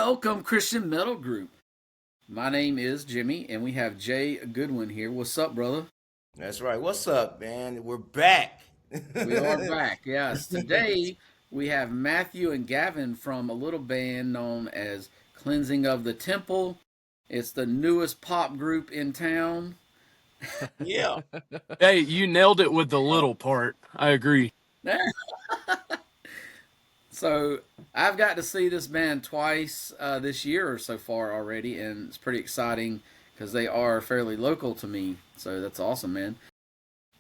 Welcome, Christian Metal Group. My name is Jimmy, and we have Jay Goodwin here. What's up, brother? That's right. What's up, man? We're back. We are back. Yes, today we have Matthew and Gavin from a little band known as Cleansing of the Temple. It's the newest pop group in town. Yeah. Hey, you nailed it with the little part. I agree. So I've got to see this band twice this year so far already, and it's pretty exciting because they are fairly local to me. So that's awesome, man.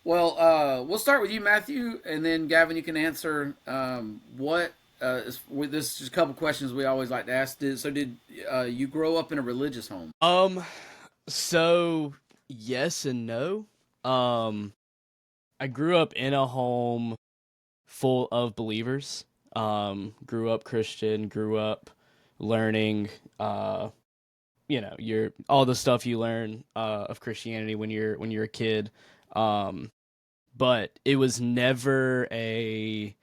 Well, we'll start with you, Matthew, and then Gavin, you can answer what. With this, just a couple questions we always like to ask. Did you grow up in a religious home? Um, so yes and no. Um, I grew up in a home full of believers. Grew up Christian, grew up learning your all the stuff you learn of Christianity when you're a kid. Um, but it was never a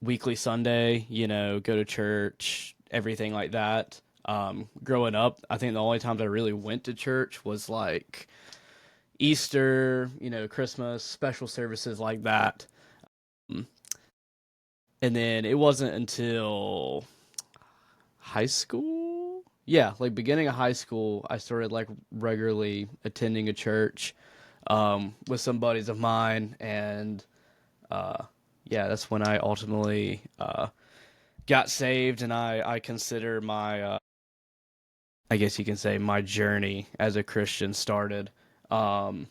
weekly Sunday, go to church, everything like that. Growing up, I think the only times I really went to church was like Easter, Christmas, special services like that. Um, And then it wasn't until high school. Yeah, like beginning of high school, I started like regularly attending a church with some buddies of mine, and uh, yeah, that's when I ultimately got saved, and I consider my I guess you can say my journey as a Christian started. Um,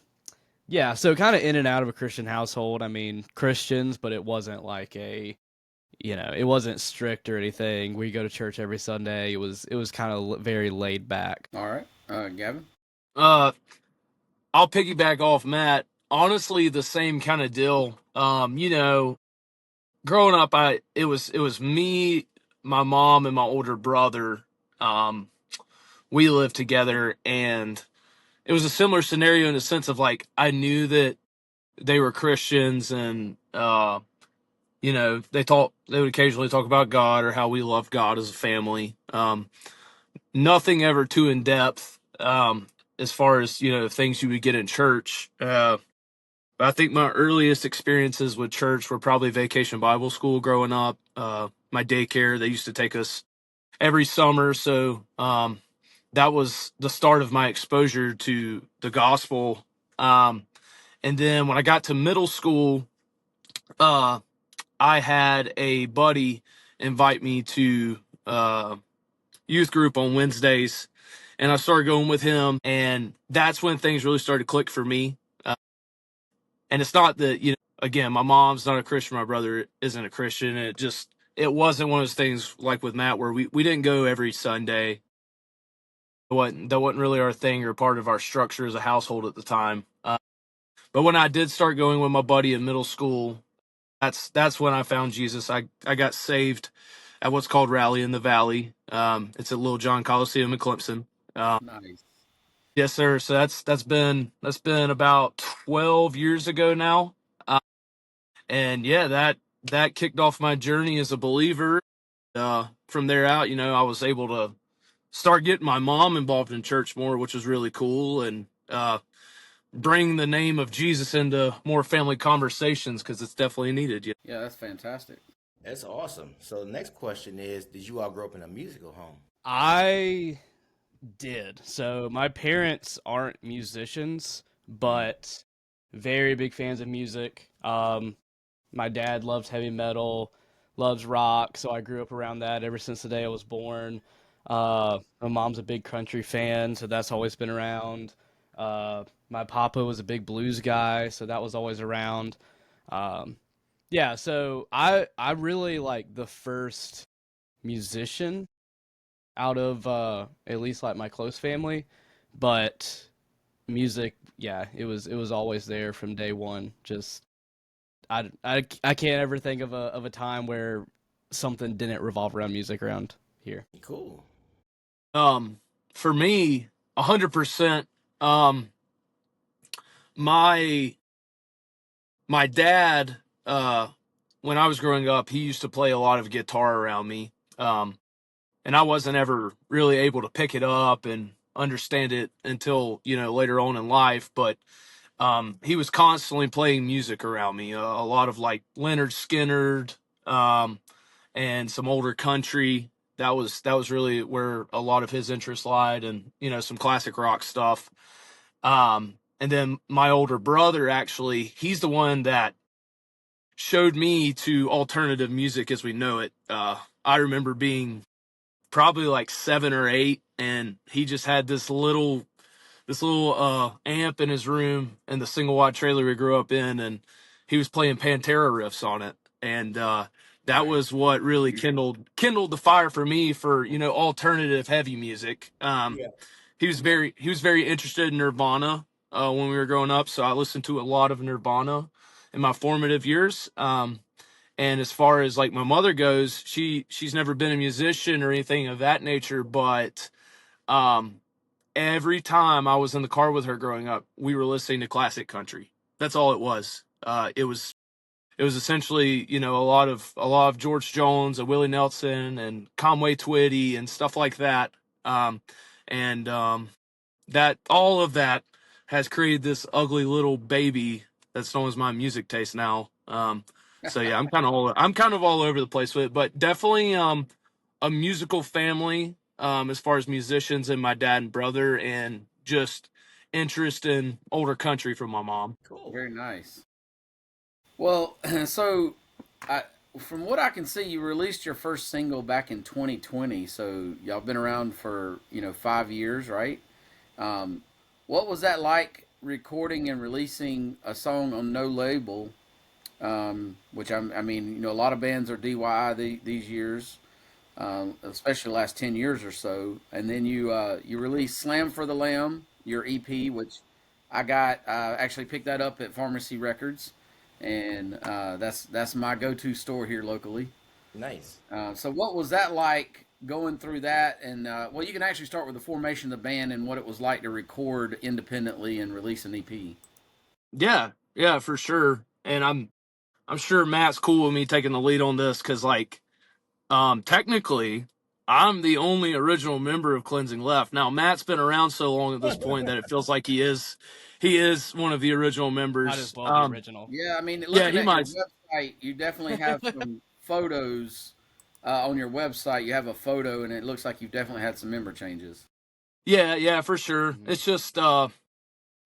yeah, so kind of in and out of a Christian household. I mean, Christians, but it wasn't like it wasn't strict or anything. We go to church every Sunday. It was kind of very laid back. All right, Gavin. Uh, I'll piggyback off Matt. Honestly, the same kind of deal. Growing up, it was me, my mom, and my older brother. Um, we lived together, and it was a similar scenario in the sense of like I knew that they were Christians, and they would occasionally talk about God or how we love God as a family. Nothing ever too in depth as far as things you would get in church. But I think my earliest experiences with church were probably Vacation Bible School growing up. My daycare, they used to take us every summer, so that was the start of my exposure to the gospel. And then when I got to middle school, uh, I had a buddy invite me to youth group on Wednesdays, and I started going with him, and that's when things really started to click for me. And it's not that again, my mom's not a Christian, my brother isn't a Christian. It wasn't one of those things like with Matt where we didn't go every Sunday. That wasn't really our thing or part of our structure as a household at the time. But when I did start going with my buddy in middle school, that's when I found Jesus. I got saved at what's called Rally in the Valley. It's at Little John Coliseum in Clemson. Nice. Yes, sir. So that's been about 12 years ago now. Uh, and yeah, that kicked off my journey as a believer. From there out, I was able to start getting my mom involved in church more, which was really cool, and bring the name of Jesus into more family conversations because it's definitely needed. Yeah. Yeah, that's fantastic. That's awesome. So the next question is, did you all grow up in a musical home? I did. So my parents aren't musicians, Mm. but very big fans of music. My dad loves heavy metal, loves rock, so I grew up around that ever since the day I was born. My mom's a big country fan, so that's always been around. My papa was a big blues guy, so that was always around. Um, yeah, so I really like the first musician out of at least like my close family, but music, yeah, it was always there from day one. Just I can't ever think of a time where something didn't revolve around music around here. Cool. For me, 100%. Um, my my dad, when I was growing up, he used to play a lot of guitar around me. Um, and I wasn't ever really able to pick it up and understand it until, later on in life. But he was constantly playing music around me, a lot of like Leonard Skinner, um, and some older country. That was really where a lot of his interest lied, and some classic rock stuff. And then my older brother, actually, he's the one that showed me to alternative music as we know it. I remember being probably like 7 or 8, and he just had this little amp in his room in the single wide trailer we grew up in, and he was playing Pantera riffs on it, and that Nice. was what really kindled the fire for me for alternative heavy music. Yeah. He was very interested in Nirvana when we were growing up, so I listened to a lot of Nirvana in my formative years. And as far as like my mother goes, she's never been a musician or anything of that nature, but um, every time I was in the car with her growing up, we were listening to classic country. That's all it was. It was essentially, a lot of George Jones and Willie Nelson and Conway Twitty and stuff like that. Um, and that all of that has created this ugly little baby that's known as my music taste now. So yeah, I'm kind of all over the place with it, but definitely a musical family as far as musicians and my dad and brother, and just interest in older country from my mom. Cool. Very nice. Well, so I, from what I can see, you released your first single back in 2020. So y'all been around for 5 years, right? Um, what was that like recording and releasing a song on no label? Which I mean, a lot of bands are DIY these years, especially the last 10 years or so. And then you released "Slam for the Lamb," your EP, which I got actually picked that up at Pharmacy Records, and that's my go-to store here locally. Nice. So what was that like going through that? And well, you can actually start with the formation of the band and what it was like to record independently and release an EP. Yeah, yeah, for sure. And I'm sure Matt's cool with me taking the lead on this because, like, technically, I'm the only original member of Cleansing left. Now, Matt's been around so long at this point that it feels like he is one of the original Might as members. well be original. Yeah, I mean, Yeah, looking he at your might. website, you definitely have some photos on your website. You have a photo, and it looks like you've definitely had some member changes. Yeah, yeah, for sure. Mhm. It's just a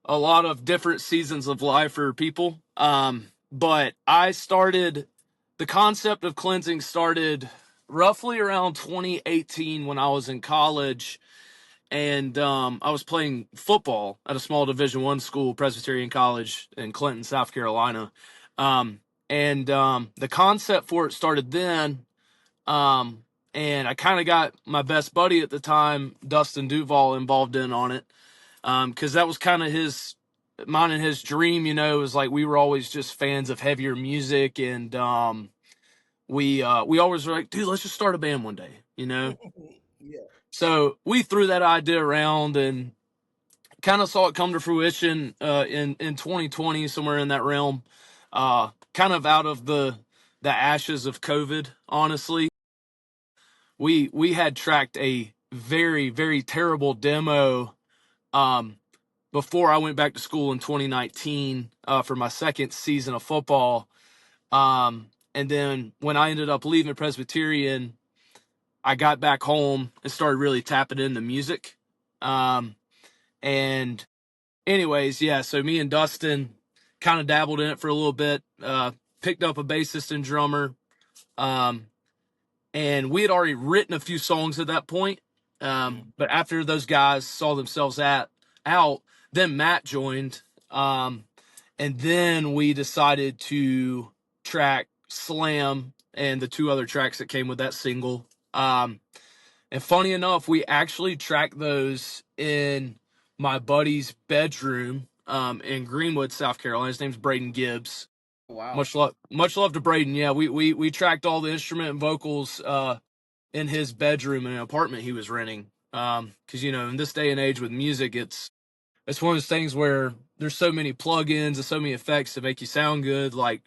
lot of different seasons of life for people. But the concept of cleansing started roughly around 2018 when I was in college, and I was playing football at a small Division I school, Presbyterian College in Clinton, South Carolina. And the concept for it started then. Um, and I kind of got my best buddy at the time, Dustin Duval, involved in on it, because that was kind of mine and his dream. It was like we were always just fans of heavier music, and we always were like, dude, let's just start a band one day. Yeah. So we threw that idea around and kind of saw it come to fruition in 2020, somewhere in that realm, kind of out of the ashes of COVID. Honestly, we had tracked a very, very terrible demo um, before I went back to school in 2019 for my second season of football. And then when I ended up leaving Presbyterian, I got back home and started really tapping into music. And anyways, yeah, so me and Dustin kind of dabbled in it for a little bit, picked up a bassist and drummer. Um, and we had already written a few songs at that point. Mhm. But after those guys saw themselves out, then Matt joined. And then we decided to track Slam and the two other tracks that came with that single. And funny enough, we actually tracked those in my buddy's bedroom in Greenwood, South Carolina. His name's Braden Gibbs. Wow. Much love to Braden. Yeah, we tracked all the instrument and vocals in his bedroom in an apartment he was renting. Because in this day and age with music, it's one of those things where there's so many plugins and so many effects to make you sound good. Like,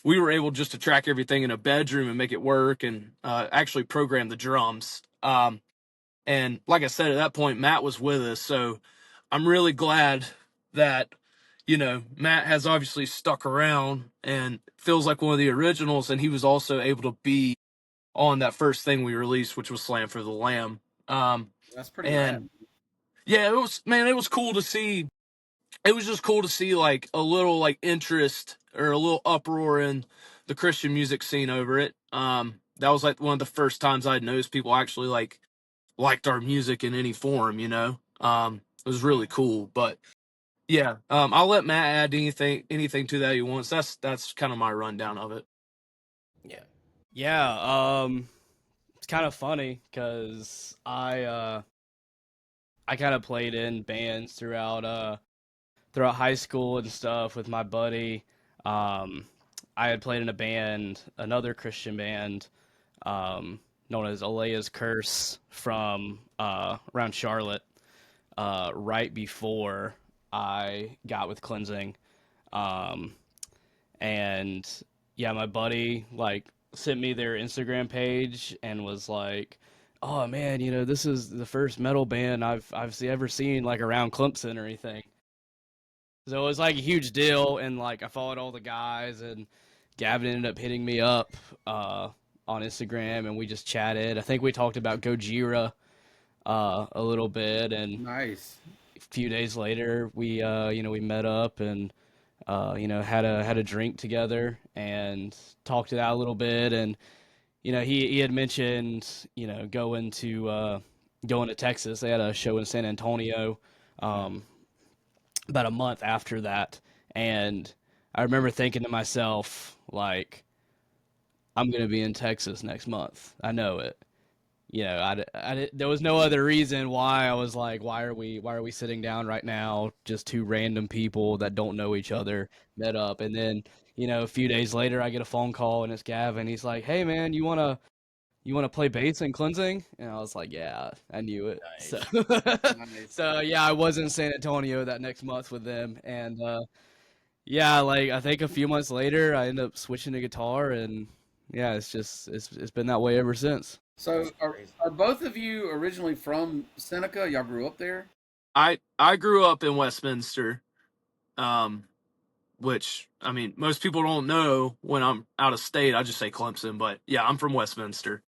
we were able just to track everything in a bedroom and make it work, and actually program the drums. And like I said, at that point, Matt was with us. So I'm really glad that, Matt has obviously stuck around and feels like one of the originals. And he was also able to be on that first thing we released, which was Slam for the Lamb. That's pretty rad. And yeah, it was cool to see. It was just cool to see like a little like interest or a little uproar in the Christian music scene over it. That was like one of the first times I'd noticed people actually like liked our music in any form, it was really cool. But yeah, I'll let Matt add anything to that he wants. That's kind of my rundown of it. Yeah. Yeah, it's kind of funny because I kind of played in bands throughout high school and stuff with my buddy. Um, I had played in a band, another Christian band, known as Alea's Curse from around Charlotte, right before I got with cleansing. Um, and yeah, my buddy like sent me their Instagram page and was like, "Oh man, this is the first metal band I've ever seen like around Clemson or anything." So it was like a huge deal, and like I followed all the guys, and Gavin ended up hitting me up on Instagram, and we just chatted. I think we talked about Gojira a little bit, and Nice. a few days later, we met up and had a drink together and talked it out a little bit, and he had mentioned going to Texas. They had a show in San Antonio. Um, about a month after that, and I remember thinking to myself, like, I'm gonna be in Texas next month. I know it. There was no other reason why I was like, why are we sitting down right now? Just two random people that don't know each other met up, and then a few days later, I get a phone call and it's Gavin. He's like, "Hey man, you wanna play bass in cleansing?" And I was like, "Yeah, I knew it." So, Nice. Nice. so yeah, I was in San Antonio that next month with them, and yeah, like I think a few months later, I ended up switching to guitar, and yeah, it's been that way ever since. So That's crazy. are both of you originally from Seneca? Y'all grew up there? I grew up in Westminster, um, which I mean most people don't know when I'm out of state. I just say Clemson, but yeah, I'm from Westminster.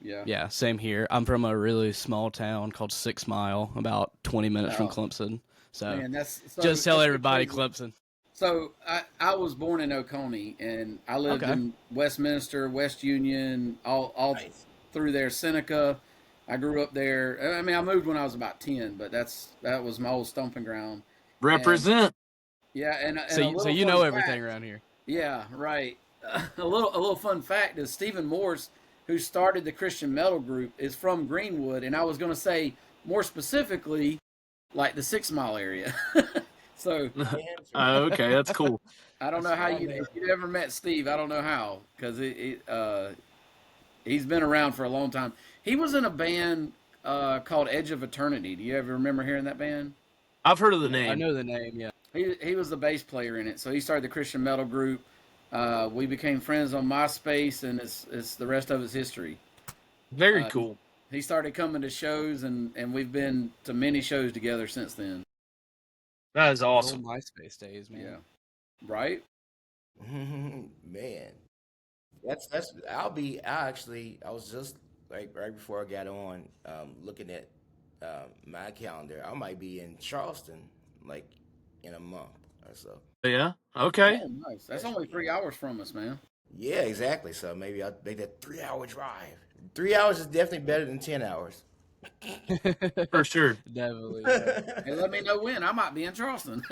Yeah. Yeah, same here. I'm from a really small town called 6 Mile, about 20 minutes from Oh Clemson. So man, that's just so tell it's so everybody crazy. Clemson. So I was born in Oconee and I lived Okay. in Westminster, West Union, all Nice. through there, Seneca. I grew up there. I mean, I moved when I was about 10, but that was my old stomping ground. And Represent. yeah, So and a you, so little you fun know everything fact. around here. Yeah, right. A little fun fact is Stephen Morse, who started the Christian metal group, is from Greenwood, and I was going to say more specifically, like the 6 Mile area. So Interesting. Okay, that's cool. I don't know how Oh you man. if you ever met Steve. I don't know how because he's been around for a long time. He was in a band called Edge of Eternity. Do you ever remember hearing that band? I've heard of the I name. know the name. Yeah. He was the bass player in it. So he started the Christian metal group. We became friends on MySpace, and it's the rest of his history. Very Uh, cool. he started coming to shows, and we've been to many shows together since then. That is Good old awesome. MySpace days, man. Yeah, right. Man. That's I actually I was just like right before I got on looking at my calendar. I might be in Charleston like in a month or so. Yeah. Okay. Oh, nice. That's That's only 3 hours from us, man. yeah, exactly. So maybe I'll make that 3 hour drive. 3 hours is definitely better than 10 hours. For sure. Definitely, yeah. Hey, let me know when. I might be in Charleston.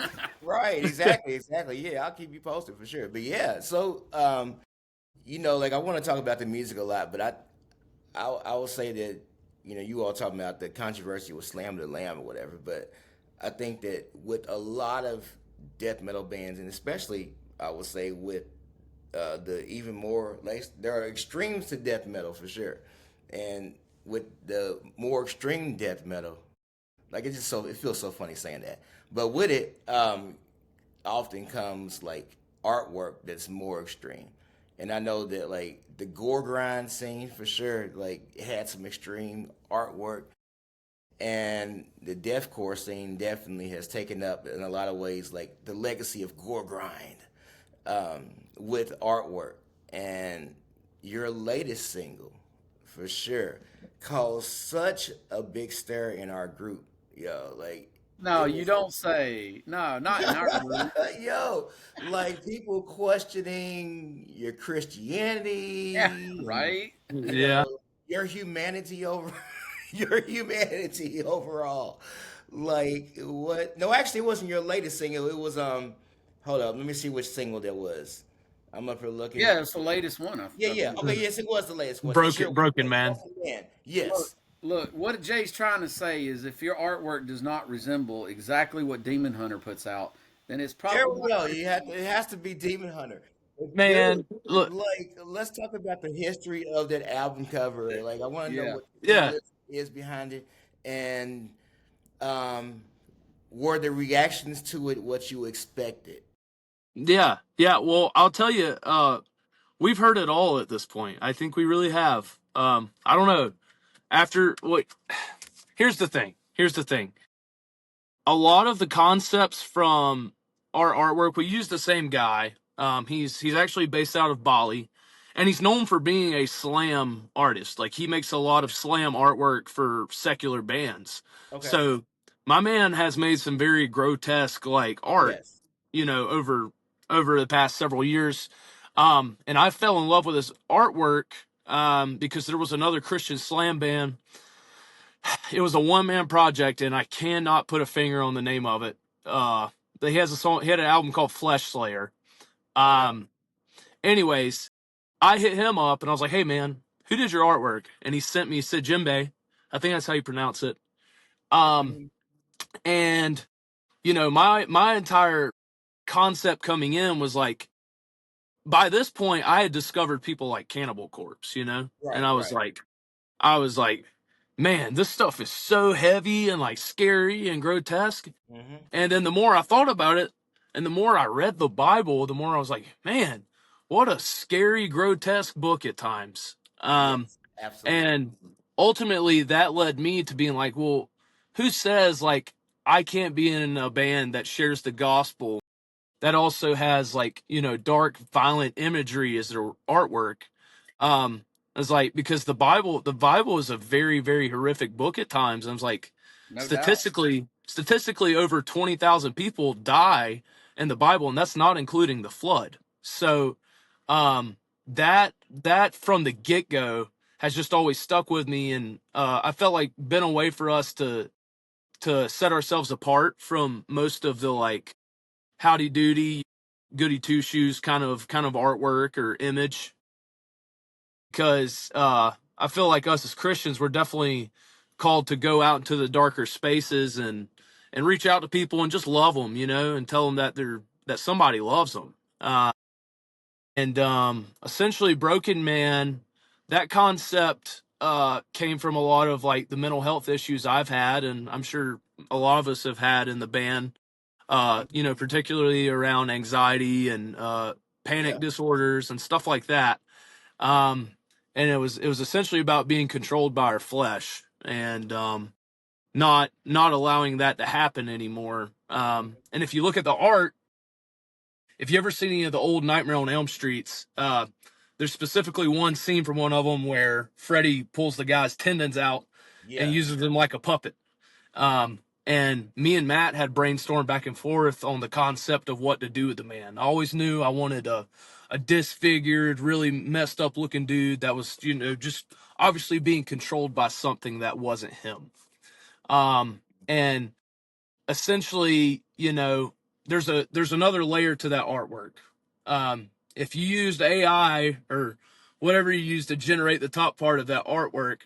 Right, exactly, exactly. Yeah, I'll keep you posted for sure. But yeah, so like I want to talk about the music a lot, but I will say that you all talking about the controversy with Slam the Lamb or whatever, but I think that with a lot of death metal bands, and especially I would say with the even more like there are extremes to death metal for sure, and with the more extreme death metal, like it feels so funny saying that, but with it, often comes like artwork that's more extreme. and I know that like the gore grind scene for sure like had some extreme artwork, and the deathcore scene definitely has taken up in a lot of ways like the legacy of gore grind with artwork. And your latest single, for sure, caused such a big stir in our group. Yo, like No, it you was, don't say. No, not in our group. yo, like people questioning your Yeah, Christianity and right. you Yeah. know your humanity over your humanity overall. Like what? No, actually, it wasn't your latest single. It was Hold up, let me see which single that was. I'm up here looking. Yeah, it's the latest one, Yeah, I yeah. believe. Okay, yes, it was the latest one. It sure Broken was. man. Broken Man. Look, Yes. look. What Jay's trying to say is, if your artwork does not resemble exactly what Demon Hunter puts out, then it's There probably we not go. Christian. You have to, it has to be Demon Hunter. Dude, Man, look, like, let's talk about the history of that album cover. Like, I want to know Yeah. what the yeah. symbolism is behind it, and um, were the reactions to it what you expected? Yeah. Yeah. Well, I'll tell you, we've heard it all at this point. I think we really have. I don't know. After what Here's the thing. Here's the thing. A lot of the concepts from our artwork, we use the same guy. He's actually based out of Bali, and he's known for being a slam artist. Like he makes a lot of slam artwork for secular bands. Okay. So my man has made some very grotesque like art, Yes. over the past several years. And I fell in love with his artwork because there was another Christian slam band. It was a one man project, and I cannot put a finger on the name of it. Uh, he has a song. He had an album called Flesh Slayer. Okay. Um, anyways, I hit him up and I was like, "Hey man, who did your artwork?" And he sent me Sid Jimbe. I think that's how you pronounce it. Um, Mhm. and my entire concept coming in was like, by this point, I had discovered people like Cannibal Corpse, and Right. I was Right. like, man, this stuff is so heavy and like scary and grotesque. Mm-hmm. And then the more I thought about it and the more I read the Bible, the more I was like, man, what a scary, grotesque book at times. Yes. Absolutely. And ultimately that led me to being like, well, who says like I can't be in a band that shares the gospel that also has like, dark, violent imagery as their artwork? Um, it's like, because the Bible is a very, very horrific book at times. And I was like, No doubt. statistically over 20,000 people die in the Bible, and that's not including the flood. So, that from the get go has just always stuck with me. And, I felt like been a way for us to set ourselves apart from most of the like howdy doody, goody two shoes kind of artwork or image, because I feel like us as Christians, we're definitely called to go out into the darker spaces and reach out to people and just love them, and tell them that somebody loves them. And essentially, Broken Man, that concept came from a lot of like the mental health issues I've had, and I'm sure a lot of us have had in the band. Particularly around anxiety and panic Yeah. disorders and stuff like that. um, and it was essentially about being controlled by our flesh and not allowing that to happen anymore. And if you look at the art, if you ever seen any of the old Nightmare on Elm Streets, there's specifically one scene from one of them where Freddy pulls the guy's tendons out and Yeah. uses them like a puppet. And me and Matt had brainstormed back and forth on the concept of what to do with the man. I always knew I wanted a disfigured, really messed up looking dude that was, just obviously being controlled by something that wasn't him. And essentially, there's another layer to that artwork. If you used AI or whatever you use to generate the top part of that artwork,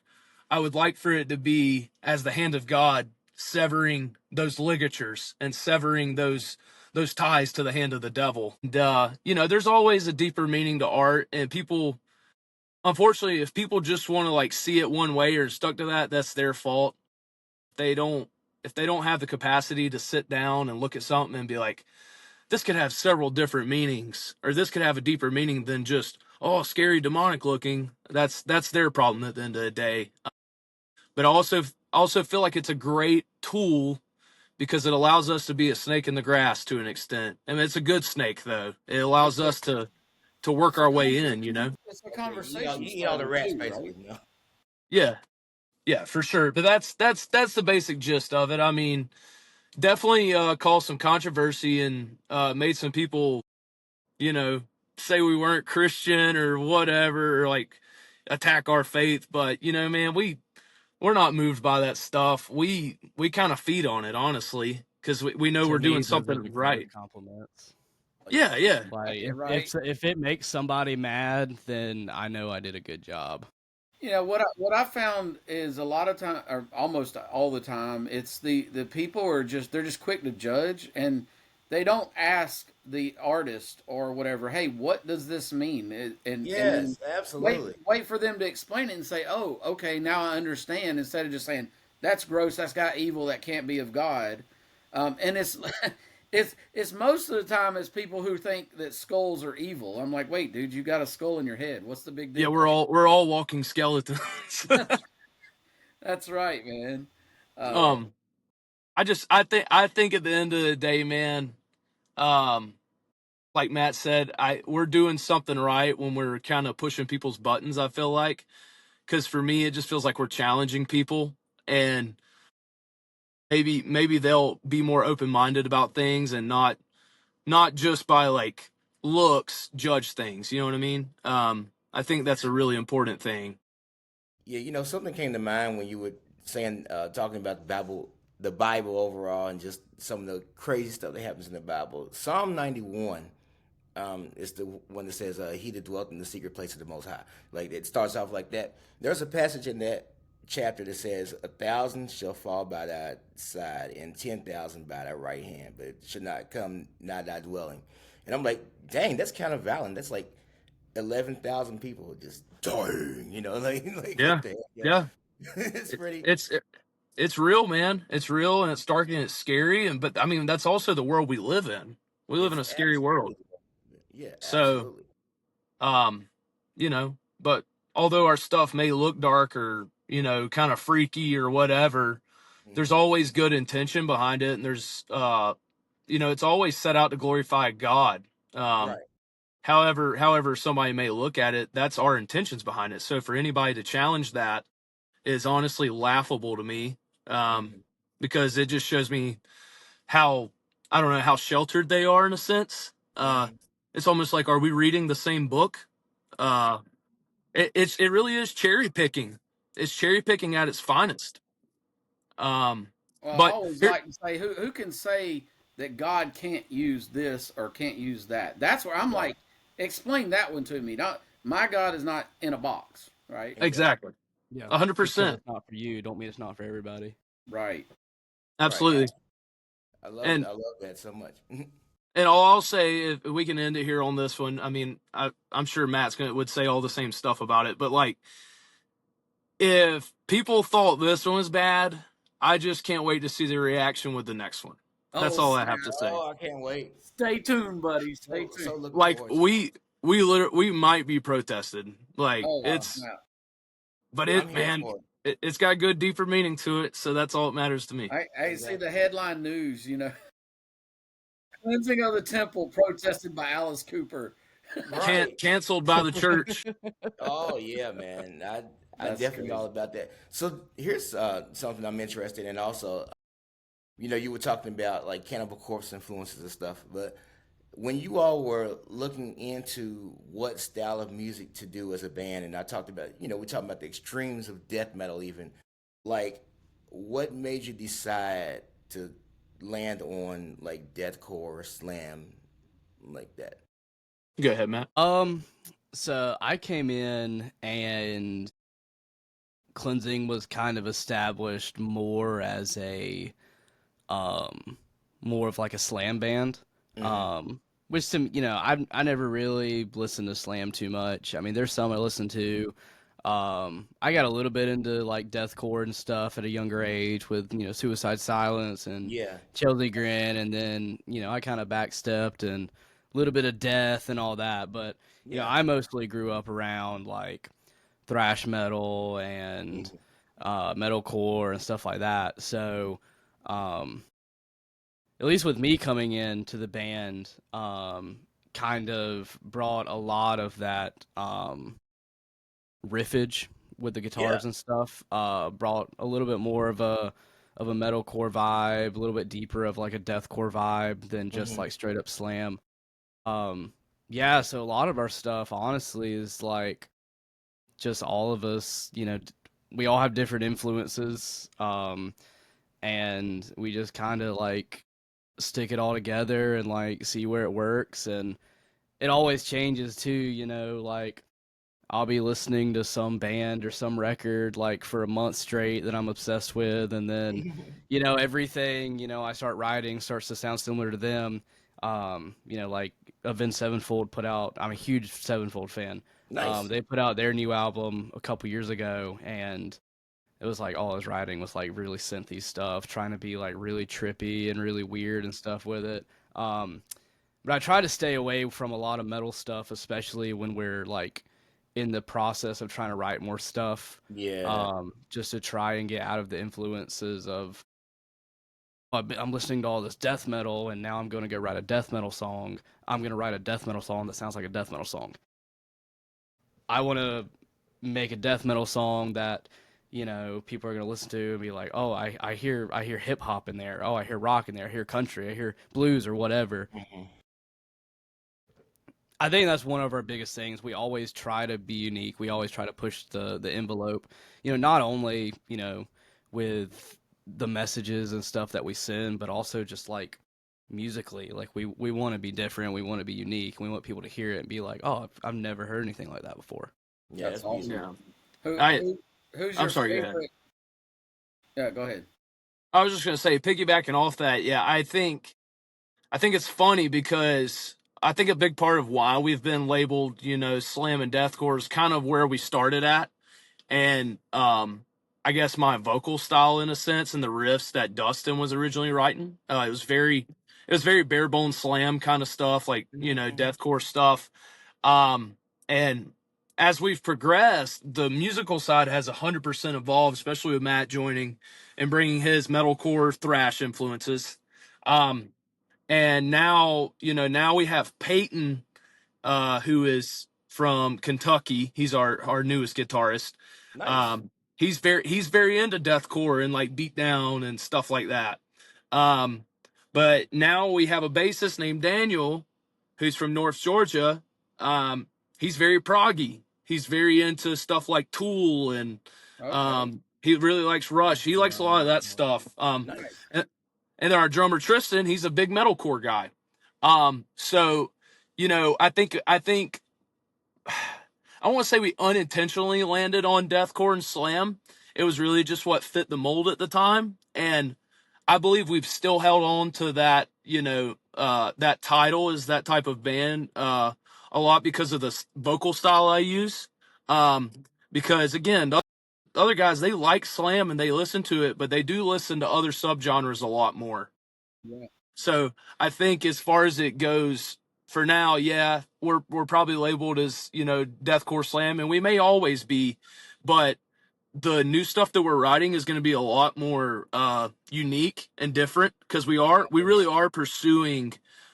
I would like for it to be as the hand of God severing those ligatures and severing those ties to the hand of the devil. And, there's always a deeper meaning to art, and people, unfortunately, if people just want to like see it one way or stuck to that, that's their fault. They don't if they don't have the capacity to sit down and look at something and be like, this could have several different meanings, or this could have a deeper meaning than just oh, scary, demonic looking. That's their problem at the end of the day. But I also feel like it's a great tool because it allows us to be a snake in the grass to an extent. I mean, it's a good snake though. It allows It's a us to work It's a our way in. You know. it's a yeah, conversation you eat all the starter rats too, right? basically. Yeah, yeah, for sure. But that's the basic gist of it. I mean, definitely caused some controversy and made some people, you know, say we weren't Christian or whatever, or like attack our faith. But you know, man, we're not moved by that stuff. We kind of feed on it, honestly, because we know To we're doing me, those are the something right. greatest compliments. Yeah, yeah, Like Right. if it makes somebody mad, then I know I did a good job. You know what I found is a lot of time, or almost all the time, it's the people are just they're just quick to judge, and they don't ask the artist or whatever, hey, what does this mean? And then Yes, absolutely. wait for them to explain it and say, oh, okay, now I understand. Instead of just saying that's gross, that's got evil, that can't be of God. And it's it's most of the time it's people who think that skulls are evil. I'm like, wait, dude, you got a skull in your head. What's the big yeah. deal? We're all walking skeletons. That's right, man. Uh, Yeah. um, I think at the end of the day, man, um, like Matt said, we're doing something right when we're kind of pushing people's buttons. I feel like because for me, it just feels like we're challenging people, and maybe they'll be more open minded about things and not just by like looks judge things. You know what I mean? I think that's a really important thing. Yeah, something came to mind when you were saying, talking about the Bible overall, and just some of the crazy stuff that happens in the Bible. Psalm 91 is the one that says, "He that dwelt in the secret place of the Most High." Like it starts off like that. There's a passage in that chapter that says, "1,000 shall fall by thy side, and 10,000 by thy right hand, but it should not come nigh thy dwelling." And I'm like, dang, that's kind of violent. That's like 11,000 people just dying, like what Yeah, the heck, yeah. it's It, pretty. it's it, it's real, man. It's real, and it's dark and it's scary. And but I mean, that's also the world we live in. We live in It's a scary world. absolutely, yeah, So, absolutely. um, but although our stuff may look dark or kind of freaky or whatever, there's Hmm. always good intention behind it, and there's it's always set out to glorify God. Um, Right. however somebody may look at it, that's our intentions behind it. So for anybody to challenge that is honestly laughable to me, um, Hmm. because it just shows me how I don't know how sheltered they are in a sense. Hmm. It's almost like, are we reading the same book? Uh, it really is cherry picking. It's cherry picking at its finest. Um, well, I but always here, like to say, who can say that God can't use this or can't use that? That's where I'm Right. like, explain that one to me. Not my God is not in a box, right? Exactly. exactly, Yeah, just because 100%, it's not for you, don't mean it's not for everybody. Right. Right. absolutely. I And love that so much. and all I'll say, if we can end it here on this one, I mean, I'm sure Matt's would say all the same stuff about it, but like, if people thought this one was bad, I just can't wait to see the reaction with the next one. That's Oh all I snap! have to say. Oh, I can't wait. Stay tuned, buddy. Stay So tuned. looking Like forward to it. we might be protested. Like Oh it's, snap! but I'm it here man, for it. it's got good deeper meaning to it. So that's all that matters to me. I see the Exactly. headline news. Cleansing of the temple protested by Alice Cooper. Right. Canceled by the church. Oh yeah, man. I That's definitely all crazy. about that. So here's something I'm interested in. Also, you were talking about like Cannibal Corpse influences and stuff, but when you all were looking into what style of music to do as a band, and I talked about, we talking about the extremes of death metal, even like, what made you decide to land on like deathcore or slam like that? Go ahead, Matt. Um, so I came in and cleansing was kind of established more as a um more of like a slam band. Hmm. Which to I never really listened to slam too much. I mean, there's some I listen to. I got a little bit into like deathcore and stuff at a younger age with Suicide Silence and Yeah. Chelsea Grin, and then I kind of backstepped and little bit of death and all that. But Yeah. I mostly grew up around like thrash metal and Mhm. metalcore and stuff like that. So, um, at least with me coming into the band, kind of brought a lot of that riffage with the Yeah. guitars and stuff. Brought a little bit more of a metalcore vibe, a little bit deeper of like a deathcore vibe than just Hmm. like straight up slam. Um, yeah, so a lot of our stuff, honestly, is like just all of us. We all have different influences, and we just kind of like stick it all together and like see where it works. And it always changes too. Like I'll be listening to some band or some record like for a month straight that I'm obsessed with, and then everything I start writing starts to sound similar to them. Like Avenged Sevenfold put out. I'm a huge Sevenfold fan. Nice. They put out their new album a couple years ago, and it was like all his writing was like really synthy stuff, trying to be like really trippy and really weird and stuff with it. But I try to stay away from a lot of metal stuff, especially when we're like in the process of trying to write more stuff. Yeah. Just to try and get out of the influences of I'm listening to all this death metal, and now I'm going to go write a death metal song. I'm going to write a death metal song that sounds like a death metal song. I want to make a death metal song that people are going to listen to and be like, oh, I hear hip hop in there. Oh, I hear rock in there. I hear country. I hear blues or whatever. Hmm. I think that's one of our biggest things. We always try to be unique. We always try to push the envelope. Not only with the messages and stuff that we send, but also just like musically. Like we want to be different. We want to be unique. We want people to hear it and be like, oh, I've never heard anything like that before. Yeah, That's that's awesome. beautiful. Yeah. Who, I who who's I'm your sorry. Go ahead. favorite? Yeah, go ahead. I was just gonna say, piggybacking off that. Yeah, I think it's funny because I think a big part of why we've been labeled, slam and deathcore is kind of where we started at, and I guess my vocal style in a sense and the riffs that Dustin was originally writing. It was very bare bones slam kind of stuff, like Hmm. deathcore stuff. And as we've progressed, the musical side has 100% evolved, especially with Matt joining and bringing his metalcore thrash influences. Um, and now we have Peyton, who is from Kentucky. He's our newest guitarist. Nice. Um, he's very into deathcore and like beatdown and stuff like that. Um, but now we have a bassist named Daniel, who's from North Georgia. Um, he's very proggy. He's very into stuff like Tool and Okay, he really likes Rush. He likes a lot of that stuff. Nice. And, and then our drummer Tristan, he's a big metalcore guy. So I think I want to say we unintentionally landed on deathcore and slam. It was really just what fit the mold at the time, and I believe we've still held on to that, that title as that type of band, a lot because of the vocal style I use. Um, because again, the other guys, they like slam and they listen to it, but they do listen to other subgenres a lot more. yeah, So I think as far as it goes for now, yeah, we're probably labeled as, deathcore slam, and we may always be, but the new stuff that we're writing is going to be a lot more unique and different because we really Nice. are pursuing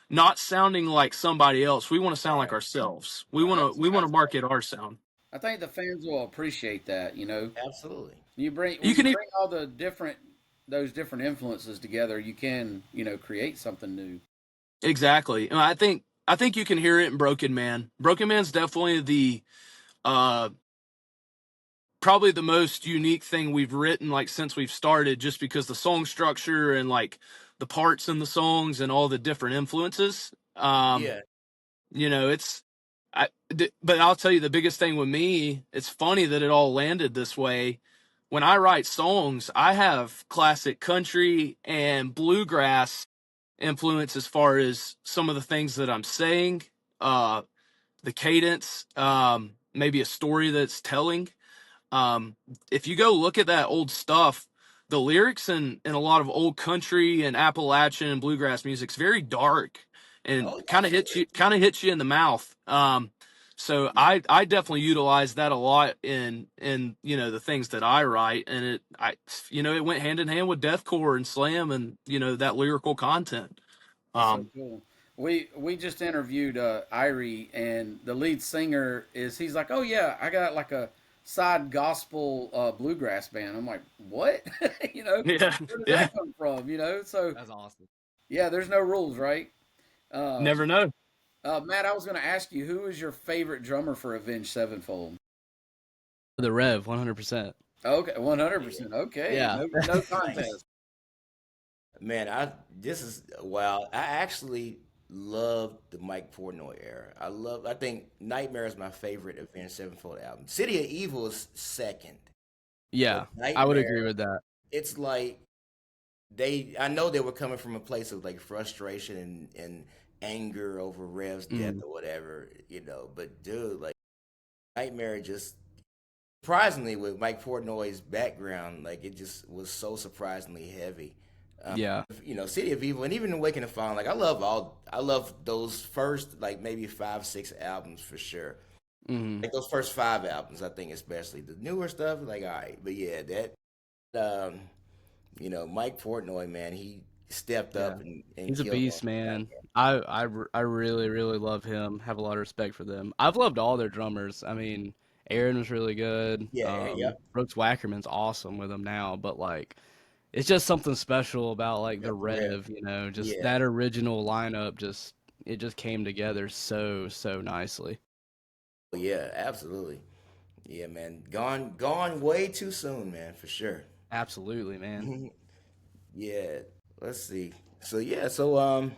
not sounding like somebody else. We want to sound like Right. ourselves. We Right. want to that's we want to that's market our sound. I think the fans will appreciate that. Absolutely. You bring You when you can bring all those different influences together, you can create something new. exactly. And I think you can hear it in Broken Man. Broken Man's definitely the uh probably the most unique thing we've written like since we've started, just because the song structure and like the parts in the songs and all the different influences. Yeah. It's but I'll tell you the biggest thing with me, it's funny that it all landed this way. When I write songs, I have classic country and bluegrass influence as far as some of the things that I'm saying, uh, the cadence, maybe a story that's telling. Um, if you go look at that old stuff, the lyrics in a lot of old country and Appalachian and bluegrass music's very dark. and Oh, absolutely. kind of hits you in the mouth. So I definitely utilize that a lot in the things that I write, and it went hand in hand with deathcore and slam and that lyrical content. That's so Um, cool. We just interviewed Irie, and the lead singer he's like, oh yeah, I got like a side gospel bluegrass band. I'm like, what? yeah, Where did yeah, that come from? So That's awesome. yeah, there's no rules, right? Um, never know. Matt, I was going to ask you, who is your favorite drummer for Avenged Sevenfold? The Rev, 100%. Okay, Yeah, 100%. Okay, Yeah. no nice. contest. Man, I this is wow. I actually love the Mike Portnoy era. I think Nightmare is my favorite Avenged Sevenfold album. City of Evil is second, but Yeah, I would agree Nightmare, with that. it's like I know they were coming from a place of like frustration and anger over Rev's death Mhm. or whatever, but dude, like Nightmare just surprisingly with Mike Portnoy's background, like it just was so surprisingly heavy. Yeah. City of Evil and even Awakening and Fallen, like I love those first like maybe 5, 6 albums for sure. Mhm. Like those first 5 albums, I think especially the newer stuff, like all right, but yeah, um, Mike Portnoy, man, he stepped Yeah. up and He's a killed on beast, that. man. I really, really love him. Have a lot of respect for them. I've loved all their drummers. I mean, Aaron was really good. Yeah, yeah, Brooks Wackerman's awesome with him now, but like it's just something special about like yeah, the for real. Rev, just Yeah, that original lineup it just came together so nicely. yeah, absolutely. Yeah, man, gone way too soon, man, for sure. Absolutely, man. Yeah, let's see. So yeah, so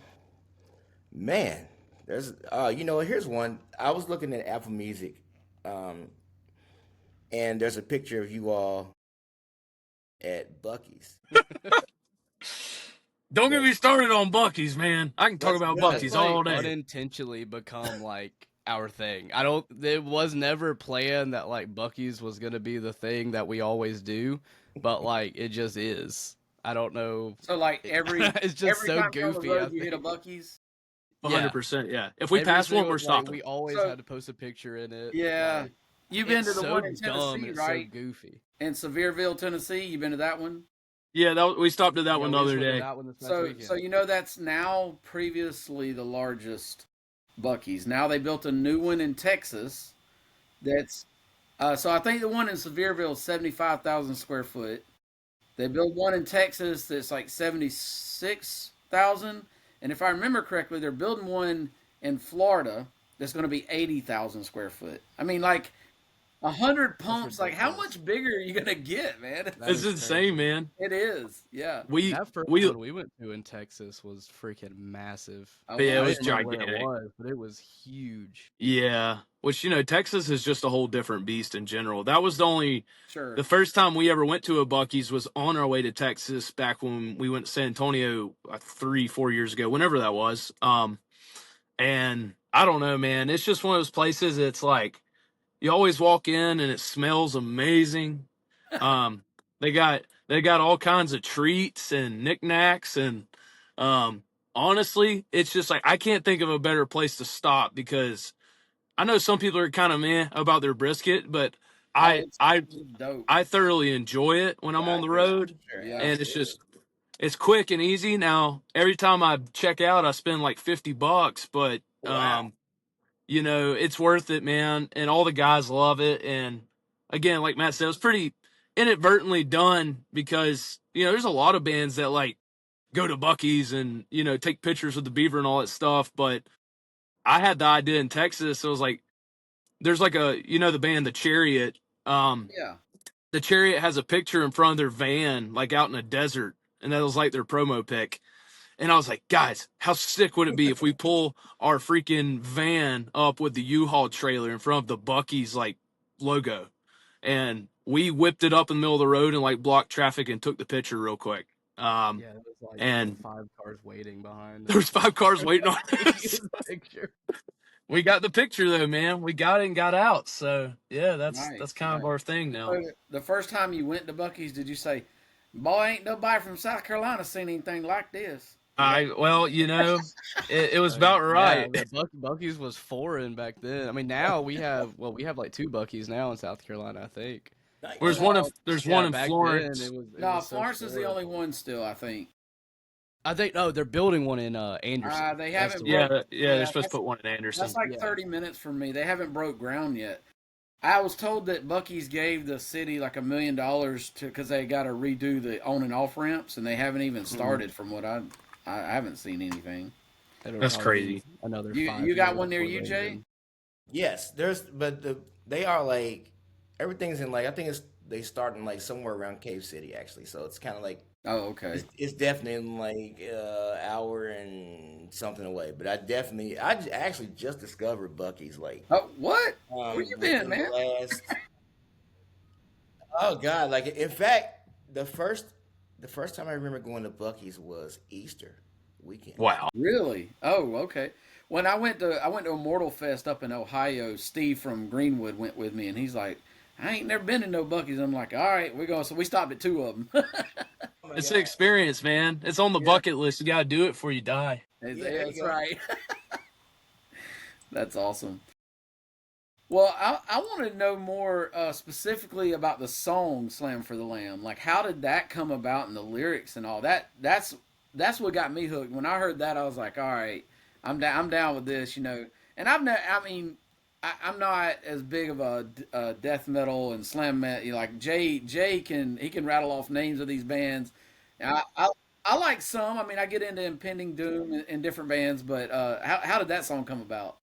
man, there's here's one. I was looking at Apple Music, um, and there's a picture of you all at Bucky's. Don't get That me started on Bucky's, man. I can talk about let's That's Bucky's like all day. unintentionally become like our thing. I don't it was never planned that like Bucky's was gonna be the thing that we always do, but like it just is. I don't know. So like It's just every so time you're on the goofy, I road, you hit a think. Bucky's. Yeah. 100%. Yeah. If we Every pass one, single we're like stopping. we always So had to post a picture in it. yeah, Like you've been it's to the so one in dumb Tennessee, and it's so right? goofy. In Sevierville, Tennessee. You've been to that one. Yeah, we stopped at that Yeah, one the we just other went to day. that one this past So weekend. that's now previously the largest Bucky's. Now they built a new one in Texas. That's so I think the one in Sevierville is 75,000 square foot. They built one in Texas that's like 76,000, and if I remember correctly, they're building one in Florida that's going to be 80,000 square foot. I mean, like 100 That's pumps. Like, how ridiculous. much bigger are you going to get, man? That It's is insane, crazy. man. It is, yeah. We That first we one we went to in Texas was freaking massive. Oh, Yeah, it I'm I was didn't sure. remember where it gigantic. was, but it was huge. Yeah, which Texas is just a whole different beast in general. That was the Sure. first time we ever went to a Bucky's was on our way to Texas back when we went to San Antonio 3 4 years ago, whenever that was. And I don't know, man. It's just one of those places. It's like you always walk in and it smells amazing. Um, they got all kinds of treats and knickknacks and um, honestly, it's just like I can't think of a better place to stop because I know some people are kind of meh about their brisket, but Oh, I I it's dope. I thoroughly enjoy it when yeah, I'm I on the agree road, for sure, Yeah. and absolutely. it's quick and easy. Now every time I check out, I spend like $50, but Wow. it's worth it, man. And all the guys love it. And again, like Matt said, it was pretty inadvertently done because there's a lot of bands that like go to Bucky's and take pictures with the beaver and all that stuff, but I had the idea in Texas. So it was like there's like the band The Chariot. Um, Yeah. the Chariot has a picture in front of their van, like out in a desert, and that was like their promo pic. And I was like, guys, how sick would it be if we pull our freaking van up with the U-Haul trailer in front of the Bucky's like logo, and we whipped it up in the middle of the road and like blocked traffic and took the picture real quick. Yeah, it was like And 5 cars waiting behind there was us. 5 cars waiting on Taking us. his picture. We got the picture though, man. We got it and got out. So yeah, that's Nice. kind of Nice. our thing now. So the first time you went to Bucky's, did you say, "Boy, ain't nobody from South Carolina seen anything like this"? Well, it was about Yeah, right. Bucky's was foreign back then. I mean, now we have like two Bucky's now in South Carolina, I think. Nice. There's But one yeah, in back then Florence. it No, was so Florence is the foreign. only one still, I think. I think they're building one in Anderson. They That's haven't the one. broke. Yeah, they're Yeah, supposed to put one in that's Anderson. like Yeah. 30 minutes from me. They haven't broke ground yet. I was told that Bucky's gave the city like $1 million to because they got to redo the on and off ramps, and they haven't even Mm-mm. started. From what I haven't seen anything. It'll That's probably be crazy. another You five got years one near before you, they're Jay? good. Yes, they are like everything's in like I think they start in like somewhere around Cave City actually. So it's kind of like Oh, okay. it's definitely in like hour and something away. But actually just discovered Bucky's like Oh, what? Where you been, within the man? last oh god like in fact the first time I remember going to Bucky's was Easter weekend. Wow. Really? Oh, okay. When I went to Immortal Fest up in Ohio, Steve from Greenwood went with me, and he's like, "I ain't never been to no Bucky's." I'm like, "All right, we're going." So we stopped at two of them. Oh my It's an god. experience, man. It's on the Yeah, bucket list. You got to do it before you die. Yeah, there you that's go. right. That's awesome. Well, I want to know more specifically about the song "Slam for the Lamb." Like, how did that come about, and the lyrics and all that? That's what got me hooked. When I heard that, I was like, "All right, I'm down. I'm down with this." And I've not. I mean, I'm not as big of a death metal and slam metal. Like Jay can rattle off names of these bands. And I like some. I mean, I get into Impending Doom and different bands, but how did that song come about?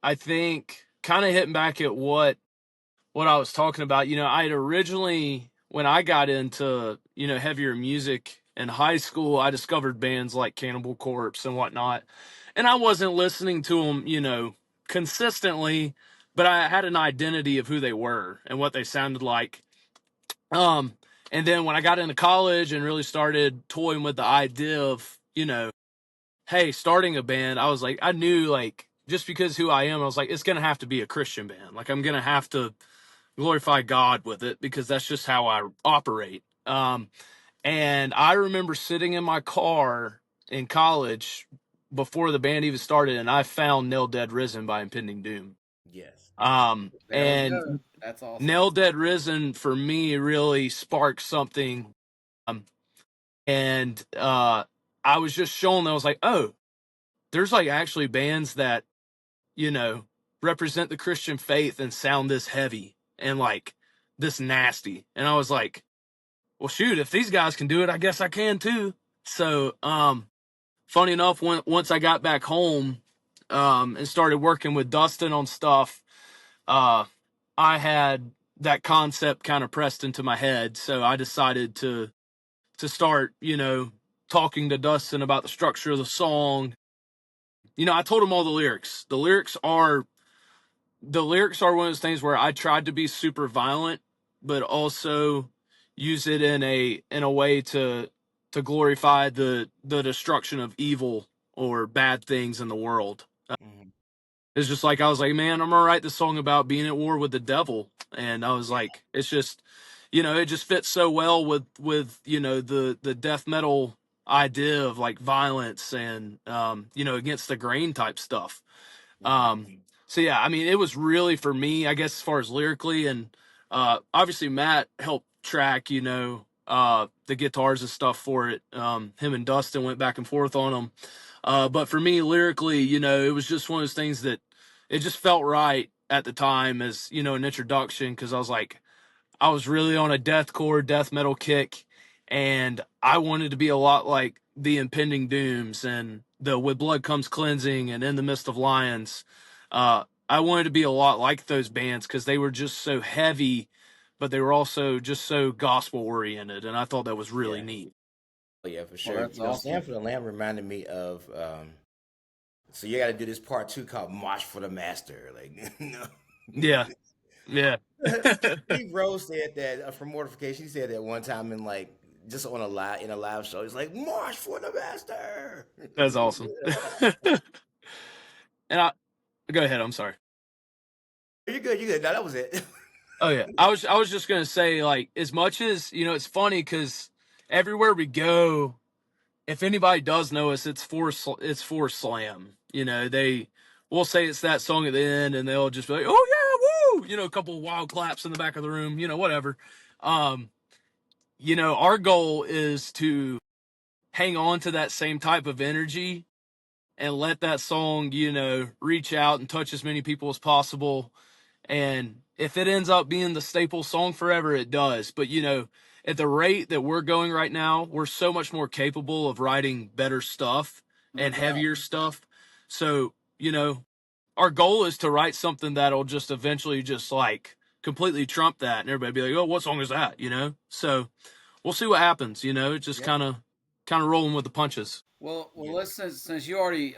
I think kind of hitting back at what I was talking about, I had originally when I got into, heavier music in high school, I discovered bands like Cannibal Corpse and whatnot. And I wasn't listening to them, consistently, but I had an identity of who they were and what they sounded like. Um, and then when I got into college and really started toying with the idea of, hey, starting a band, I was like, I knew like just because who I am, I was like, it's gonna have to be a Christian band. Like I'm gonna have to glorify God with it because that's just how I operate. And I remember sitting in my car in college before the band even started, and I found "Nail Dead Risen" by Impending Doom. Yes. There we go. And That's awesome. "Nail Dead Risen" for me really sparked something. And I was just shown. I was like, oh, there's like actually bands that you know represent the Christian faith and sound this heavy and like this nasty. And I was like, well, shoot, if these guys can do it, I guess I can too. So, funny enough, once I got back home, and started working with Dustin on stuff, uh, I had that concept kind of pressed into my head. So I decided to start, talking to Dustin about the structure of the song. I told him all the lyrics. The lyrics are one of those things where I tried to be super violent, but also use it in a way to glorify the destruction of evil or bad things in the world. Hmm. It's just like I was like, man, I'm gonna write this song about being at war with the devil, and I was like, it's just, it just fits so well with the death metal idea of like violence and against the grain type stuff. Hmm. So yeah, I mean, it was really for me, I guess, as far as lyrically, and obviously Matt helped track, the guitars and stuff for it. Him and Dustin went back and forth on them. But for me, lyrically, it was just one of those things that it just felt right at the time as, an introduction, because I was really on a deathcore, death metal kick, and I wanted to be a lot like the Impending Dooms and the With Blood Comes Cleansing and In the Midst of Lions. I wanted to be a lot like those bands because they were just so heavy, but they were also just so gospel oriented, and I thought that was really Yeah. neat. Oh, yeah, for Oh, sure. that's You know, awesome. Stand for the Lamb reminded me of so you gotta do this part two called March for the Master. Like Yeah, yeah, Steve Rose said that from Mortification, he said that one time in like just on a live show. He's like, March for the Master. that's awesome. And go ahead. I'm sorry. You're good, you're good. No, that was it. Oh yeah, I was just gonna say, like, as much as it's funny because everywhere we go, if anybody does know us, it's for Slam. We'll say it's that song at the end, and they'll just be like, "Oh yeah, woo!" A couple of wild claps in the back of the room, whatever. Um, our goal is to hang on to that same type of energy and let that song, reach out and touch as many people as possible. And if it ends up being the staple song forever, it does. But, at the rate that we're going right now, we're so much more capable of writing better stuff No and doubt. heavier stuff. So, our goal is to write something that'll just eventually just like completely trump that. And everybody be like, oh, what song is that? So we'll see what happens, just Yeah. kind of rolling with the punches. Well, Yeah. let's since you already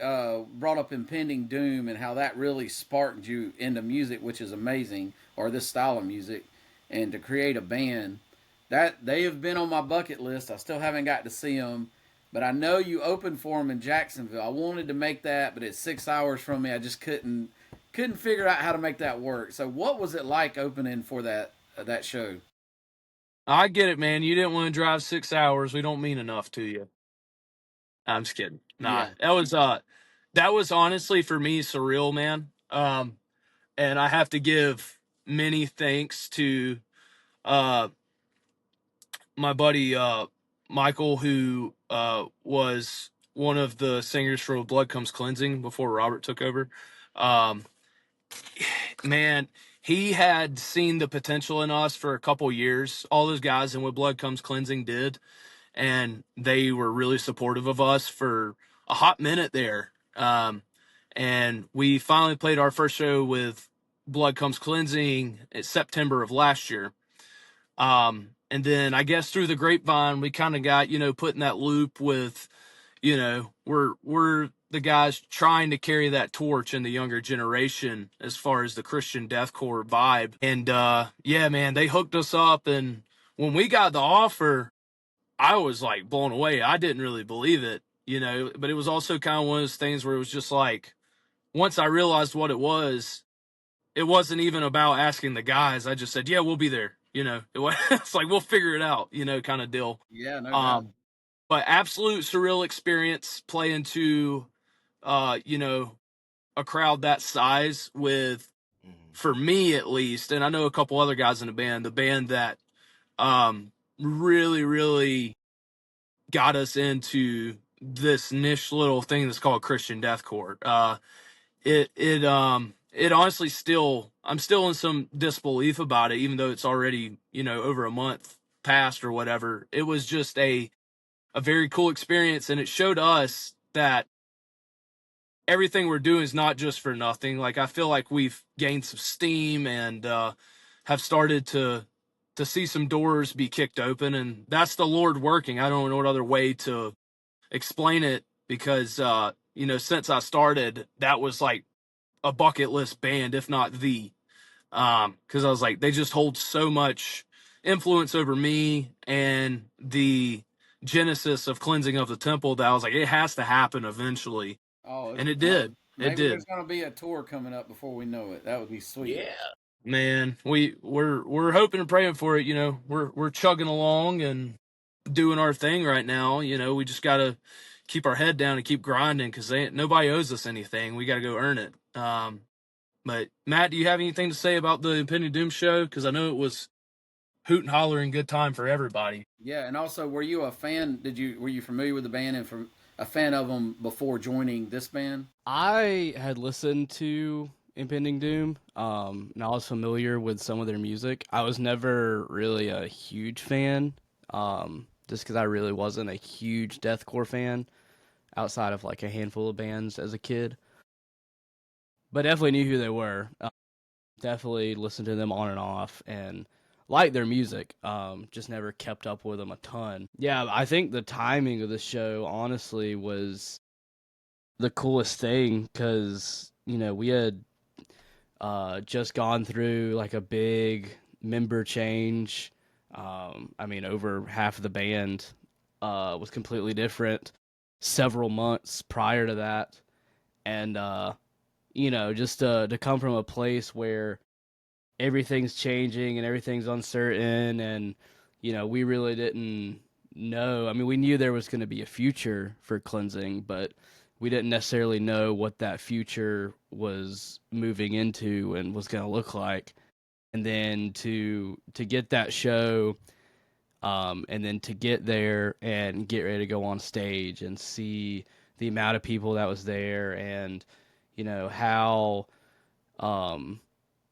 brought up impending doom and how that really sparked you into music, which is amazing, or this style of music, and to create a band that they have been on my bucket list. I still haven't got to see them, but I know you opened for them in Jacksonville. I wanted to make that, but it's 6 hours from me. I just couldn't figure out how to make that work. So, what was it like opening for that show? I get it, man. You didn't want to drive 6 hours. We don't mean enough to you. I'm just kidding. Nah, Yeah. that was honestly for me surreal, man. And I have to give many thanks to uh my buddy Michael, who was one of the singers for Blood Comes Cleansing before Robert took over. Um, man, he had seen the potential in us for a couple years. All those guys in What Blood Comes Cleansing did, and they were really supportive of us for a hot minute there. And we finally played our first show with Blood Comes Cleansing in September of last year. And then I guess through the grapevine, we kind of got, put in that loop with, we're the guys trying to carry that torch in the younger generation as far as the Christian deathcore vibe. And yeah, man, they hooked us up, and when we got the offer, I was like blown away. I didn't really believe it, but it was also kind of one of those things where it was just like, once I realized what it wasn't even about asking the guys. I just said, yeah, we'll be there. It's like, we'll figure it out, kind of deal. Yeah, no doubt. Um, but absolute surreal experience playing to, you know, a crowd that size with, Mhm. for me at least, and I know a couple other guys in the band that, really, really got us into this niche little thing that's called Christian deathcore. It honestly still, I'm still in some disbelief about it, even though it's already, over a month past or whatever. It was just a very cool experience, and it showed us that everything we're doing is not just for nothing. Like, I feel like we've gained some steam and have started to see some doors be kicked open, and that's the Lord working. I don't know what other way to explain it, because since I started, that was like a bucket list band, if not the, because I was like, they just hold so much influence over me and the genesis of cleansing of the temple, that I was like, it has to happen eventually. Oh, And it did. It maybe there's did. gonna be a tour coming up before we know it. That would be sweet. Yeah. Man, we're hoping and praying for it. We're chugging along and doing our thing right now. We just gotta keep our head down and keep grinding, because nobody owes us anything. We gotta go earn it. But Matt, do you have anything to say about the Impending Doom show? Because I know it was hoot and holler and good time for everybody. Yeah, and also, were you a fan? Were you familiar with the band and from a fan of them before joining this band? I had listened to Impending Doom, and I was familiar with some of their music. I was never really a huge fan, just because I really wasn't a huge deathcore fan outside of like a handful of bands as a kid. But definitely knew who they were. Definitely listened to them on and off, and liked their music. Just never kept up with them a ton. Yeah, I think the timing of the show honestly was the coolest thing, because we had just gone through like a big member change. I mean, over half of the band was completely different several months prior to that, and just to come from a place where everything's changing and everything's uncertain, and we really didn't know. I mean, we knew there was going to be a future for cleansing, but we didn't necessarily know what that future was moving into and was going to look like. And then to get that show, and then to get there and get ready to go on stage and see the amount of people that was there, and how um,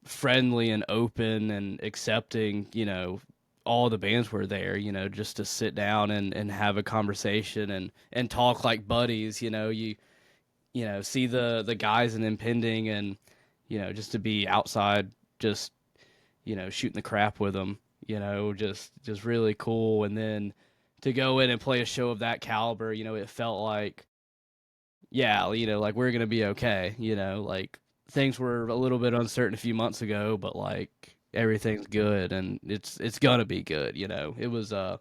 friendly and open and accepting, all the bands were there, just to sit down and have a conversation and talk like buddies, see the guys in Impending, and, just to be outside, just, shooting the crap with them, just really cool. And then to go in and play a show of that caliber, it felt like, yeah, like we're gonna be okay. Like things were a little bit uncertain a few months ago, but like everything's good and it's gonna be good. It was a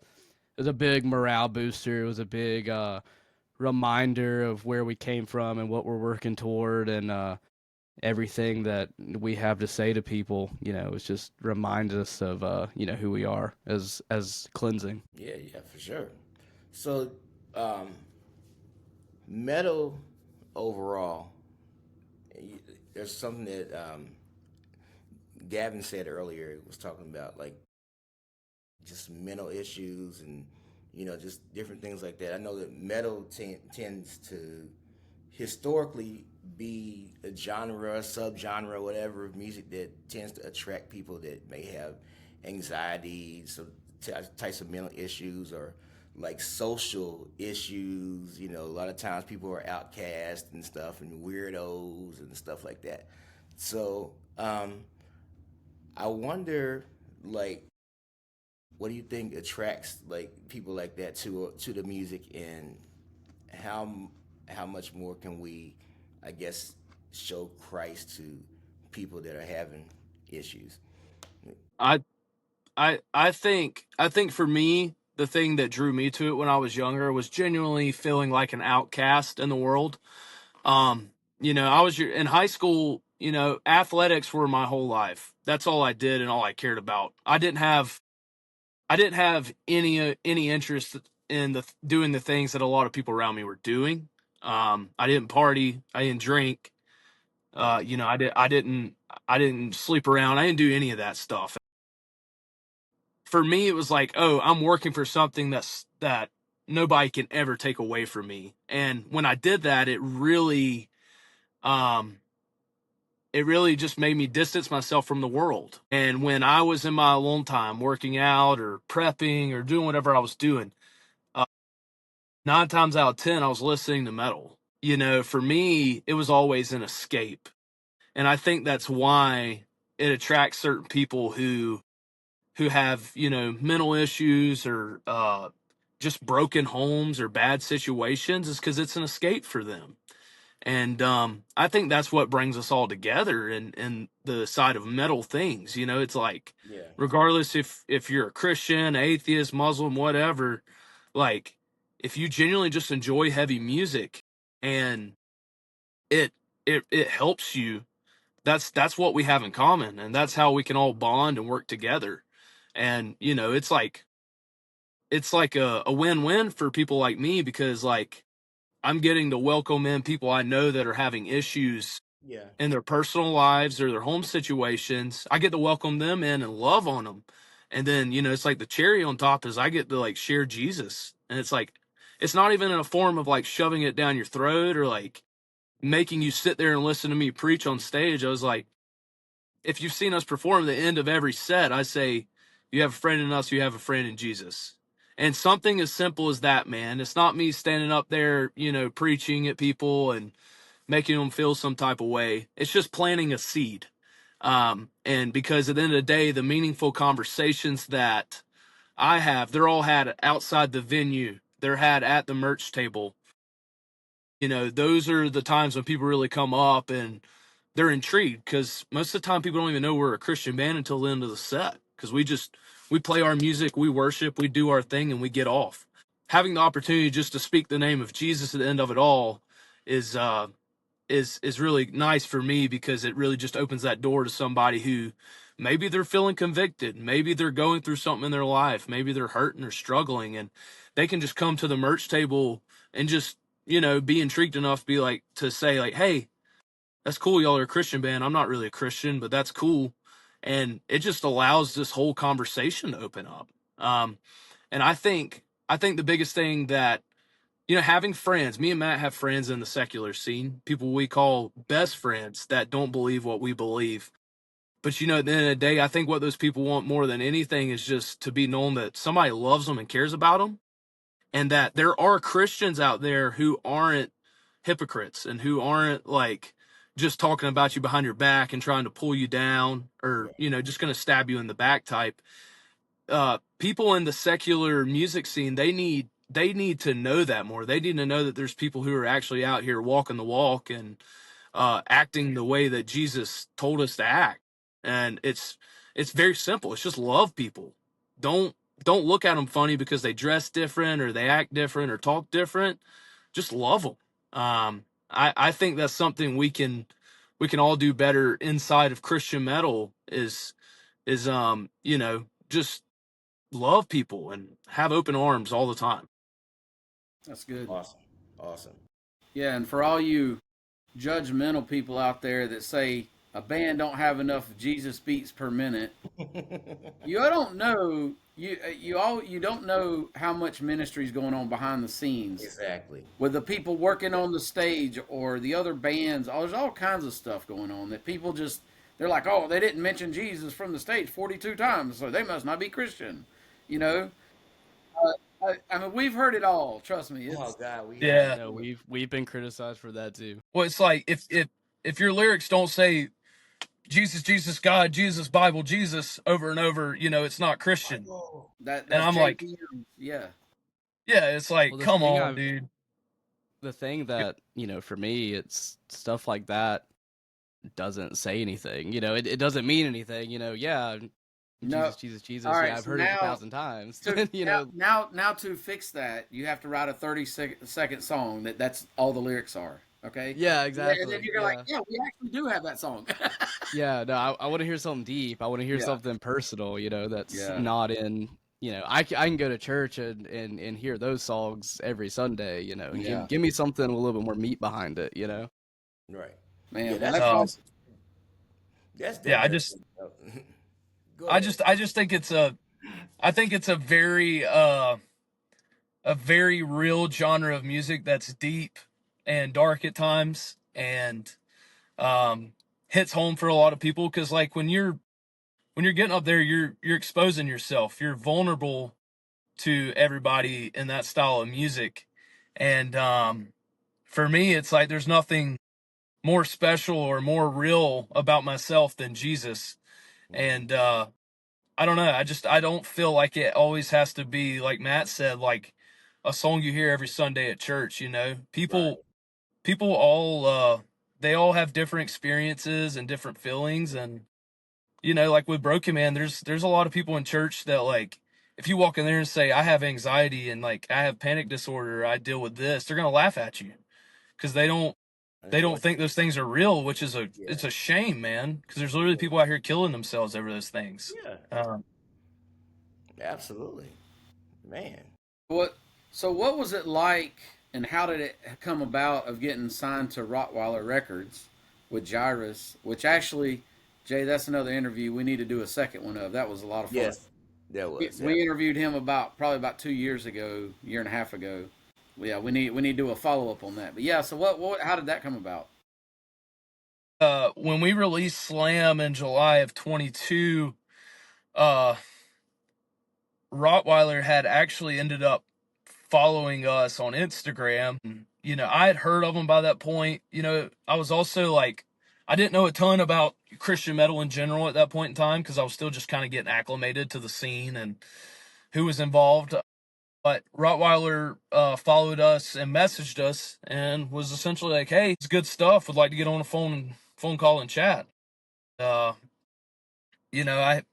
big morale booster. It was a big reminder of where we came from and what we're working toward, and everything that we have to say to people. It's just reminds us of who we are as cleansing. Yeah, yeah, for sure. So, um, metal overall, there's something that Gavin said earlier. He was talking about like just mental issues and just different things like that. I know that metal tends to historically be a genre, subgenre, whatever of music that tends to attract people that may have anxiety, so types of mental issues or like social issues. A lot of times people are outcast and stuff and weirdos and stuff like that. So I wonder, like, what do you think attracts like people like that to the music, and how how much more can we, I guess, show Christ to people that are having issues? I I think for me, the thing that drew me to it when I was younger was genuinely feeling like an outcast in the world. Um, I was in high school. Athletics were my whole life. That's all I did and all I cared about. I didn't have any interest in the doing the things that a lot of people around me were doing. I didn't party. I didn't drink. Right. I didn't sleep around. I didn't do any of that stuff. For me, it was like, oh, I'm working for something that nobody can ever take away from me. And when I did that, um, it really just made me distance myself from the world. And when I was in my alone time, working out or prepping or doing whatever I was doing, 9 times out of 10, I was listening to metal. For me, it was always an escape. And I think that's why it attracts certain people who have mental issues or just broken homes or bad situations, is because it's an escape for them. And I think that's what brings us all together in the side of metal things. It's like, Yeah. regardless if you're a Christian, atheist, Muslim, whatever, like if you genuinely just enjoy heavy music and it it helps you, that's what we have in common, and that's how we can all bond and work together. And it's like a win-win for people like me, because like I'm getting to welcome in people I know that are having issues Yeah. in their personal lives or their home situations. I get to welcome them in and love on them. And then, it's like the cherry on top is I get to like share Jesus. And it's like, it's not even in a form of like shoving it down your throat or like making you sit there and listen to me preach on stage. I was like, if you've seen us perform at the end of every set, I say, you have a friend in us, you have a friend in Jesus. And something as simple as that, man. It's not me standing up there, preaching at people and making them feel some type of way. It's just planting a seed. And because at the end of the day, the meaningful conversations that I have, they're all had outside the venue. They're had at the merch table. Those are the times when people really come up and they're intrigued, because most of the time people don't even know we're a Christian band until the end of the set, because we play our music, we worship, we do our thing, and we get off. Having the opportunity just to speak the name of Jesus at the end of it all is is really nice for me, because it really just opens that door to somebody who maybe they're feeling convicted, maybe they're going through something in their life, maybe they're hurting or struggling, and they can just come to the merch table and just, be intrigued enough to be like, to say like, hey, that's cool, y'all are a Christian band. I'm not really a Christian, but that's cool. And it just allows this whole conversation to open up. And I think the biggest thing that, having friends, me and Matt have friends in the secular scene, people we call best friends that don't believe what we believe. But at the end of the day, I think what those people want more than anything is just to be known that somebody loves them and cares about them, and that there are Christians out there who aren't hypocrites and who aren't like just talking about you behind your back and trying to pull you down, or, just going to stab you in the back type. People in the secular music scene, they need to know that more. They need to know that there's people who are actually out here walking the walk and acting the way that Jesus told us to act. And it's very simple. It's just love people. Don't don't look at them funny because they dress different or they act different or talk different. Just love them. I think that's something we can all do better inside of Christian metal is just love people and have open arms all the time. That's good. Awesome. Awesome. Yeah, and for all you judgmental people out there that say a band don't have enough Jesus beats per minute, you don't know you don't know how much ministry is going on behind the scenes Exactly. with the people working on the stage or the other bands. There's all kinds of stuff going on that people just they're like, oh, they didn't mention Jesus from the stage 42 times, so they must not be Christian. You know, I mean, we've heard it all. Trust me. Oh It's God, we have. Yeah. No, we've been criticized for that too. Well, it's like if your lyrics don't say Jesus, Jesus, God, Jesus, Bible, Jesus over and over, it's not Christian. Oh, And that's I'm like, JPM. Yeah, yeah, it's like, Well, come on, dude. the thing Yep. that, for me, it's stuff like that doesn't say anything. It doesn't mean anything. Yeah, no. Jesus, Jesus, All Jesus. Yeah, right, I've so heard it a now thousand times. to now to fix that, you have to write a 30-second song that's all the lyrics are. Okay. Yeah, And then exactly. you're like, Yeah. yeah, we actually do have that song. Yeah, no, I want to hear something deep. I want to hear Yeah. something personal, that's Yeah. not in, I can go to church and hear those songs every Sunday, and Yeah. give me something with a little bit more meat behind it. right. Yeah, Man, well, that's that Um, comes. that's yeah, I definitely. just, Go I ahead. just, I just think I think it's a very real genre of music that's deep and dark at times, and um, hits home for a lot of people. Because like when you're getting up there, you're exposing yourself. You're vulnerable to everybody in that style of music, and for me, it's like there's nothing more special or more real about myself than Jesus. Mhm. And I don't know. I don't feel like it always has to be like Matt said, like a song you hear every Sunday at church. Right. People all they all have different experiences and different feelings, and like with Broken Man, there's a lot of people in church that, like, if you walk in there and say I have anxiety and like I have panic disorder, I deal with this, they're gonna laugh at you because they don't think Unfortunately. those things are real, which is Yeah. it's a shame, man, because there's literally people out here killing themselves over those things. Yeah. Um, Absolutely. Man. What? So, what was it like, and how did it come about of getting signed to Rottweiler Records with Jairus? Which actually, Jay, that's another interview we need to do a second one of. That was a lot of fun. Yes. That was. Yeah. We interviewed him probably about 2 years ago, year and a half ago. Yeah, we need to do a follow up on that. But yeah, so what? How did that come about? when we released Slam in July of 22, uh, Rottweiler had actually ended up following us on Instagram. I had heard of them by that point. I was also like, I didn't know a ton about Christian metal in general at that point in time because I was still just kind of getting acclimated to the scene and who was involved. But Rottweiler followed us and messaged us and was essentially like, "Hey, it's good stuff. Would like to get on a phone call and chat." Uh,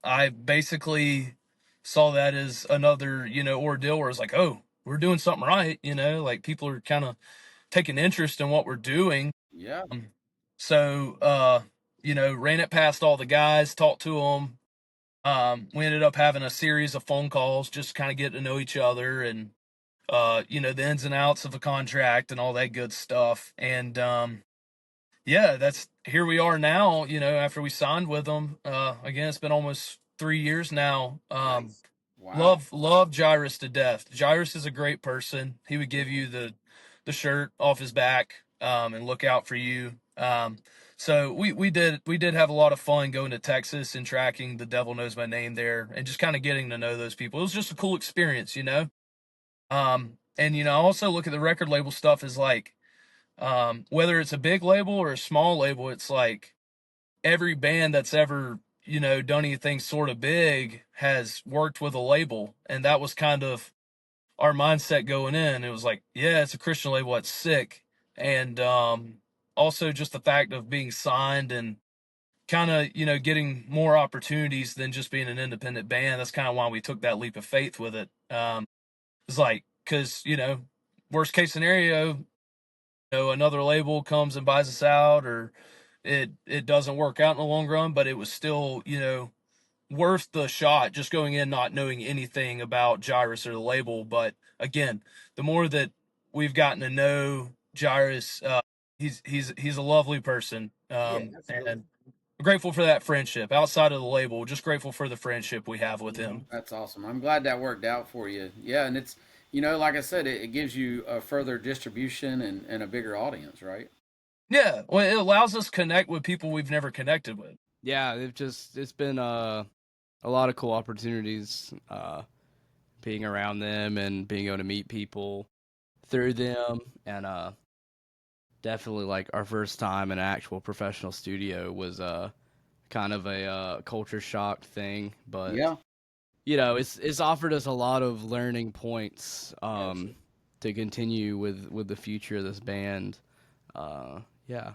I basically saw that as another, ordeal where it's like, oh, we're doing something right, like people are kind of taking interest in what we're doing. Yeah, Um, So, ran it past all the guys, talked to them. We ended up having a series of phone calls, just kind of getting to know each other and, the ins and outs of a contract and all that good stuff. And, yeah, that's here we are now, after we signed with them. Again, it's been almost 3 years now. Nice. Wow. Love Jairus to death. Jairus is a great person. He would give you the shirt off his back, and look out for you. So we did have a lot of fun going to Texas and tracking the Devil Knows My Name there and just kind of getting to know those people. It was just a cool experience. And I also look at the record label stuff as like, whether it's a big label or a small label, it's like every band that's ever done anything sort of big has worked with a label, and that was kind of our mindset going in. It was like, yeah, it's a Christian label, it's sick. And also just the fact of being signed and kind of getting more opportunities than just being an independent band. That's kind of why we took that leap of faith with it. It's like, because worst case scenario, another label comes and buys us out, or it doesn't work out in the long run, but it was still worth the shot, just going in not knowing anything about Jairus or the label. But again, the more that we've gotten to know Jairus, he's a lovely person, Yeah, absolutely. and grateful for that friendship outside of the label. Just grateful for the friendship we have with Hmm. him. That's awesome. I'm glad that worked out for you. Yeah, and it's like I said, it gives you a further distribution and a bigger audience, right? Yeah, well, it allows us to connect with people we've never connected with. Yeah, it's been a lot of cool opportunities being around them and being able to meet people through them, and definitely like our first time in an actual professional studio was kind of a culture shock thing, but Yeah. it's offered us a lot of learning points Absolutely. to continue with the future of this band. Yeah.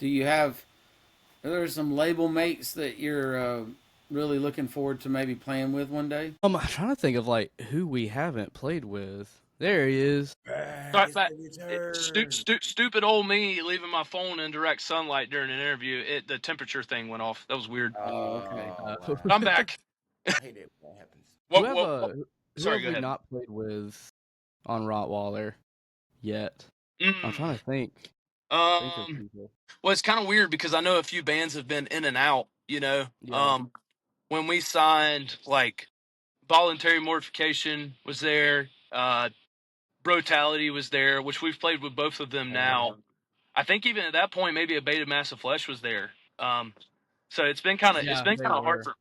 Do you have? Are there some label mates that you're really looking forward to maybe playing with one day? I'm trying to think of like who we haven't played with. There he is. Back Right, is the return. stupid old me leaving my phone in direct sunlight during an interview. The temperature thing went off. That was weird. Oh, okay. Oh I'm wow. back. I hate it when that happens. who What? have What? who Sorry, have go we ahead. not played with on Rottweiler yet? I'm Mm, trying to think of um. people. Well, it's kind of weird because I know a few bands have been in and out. Yeah. When we signed, like Voluntary Mortification was there. Brutality was there, which we've played with both of them now. I think even at that point, maybe a Beta Massive Flesh was there. Um, so it's Yeah, been they kind of hard were. for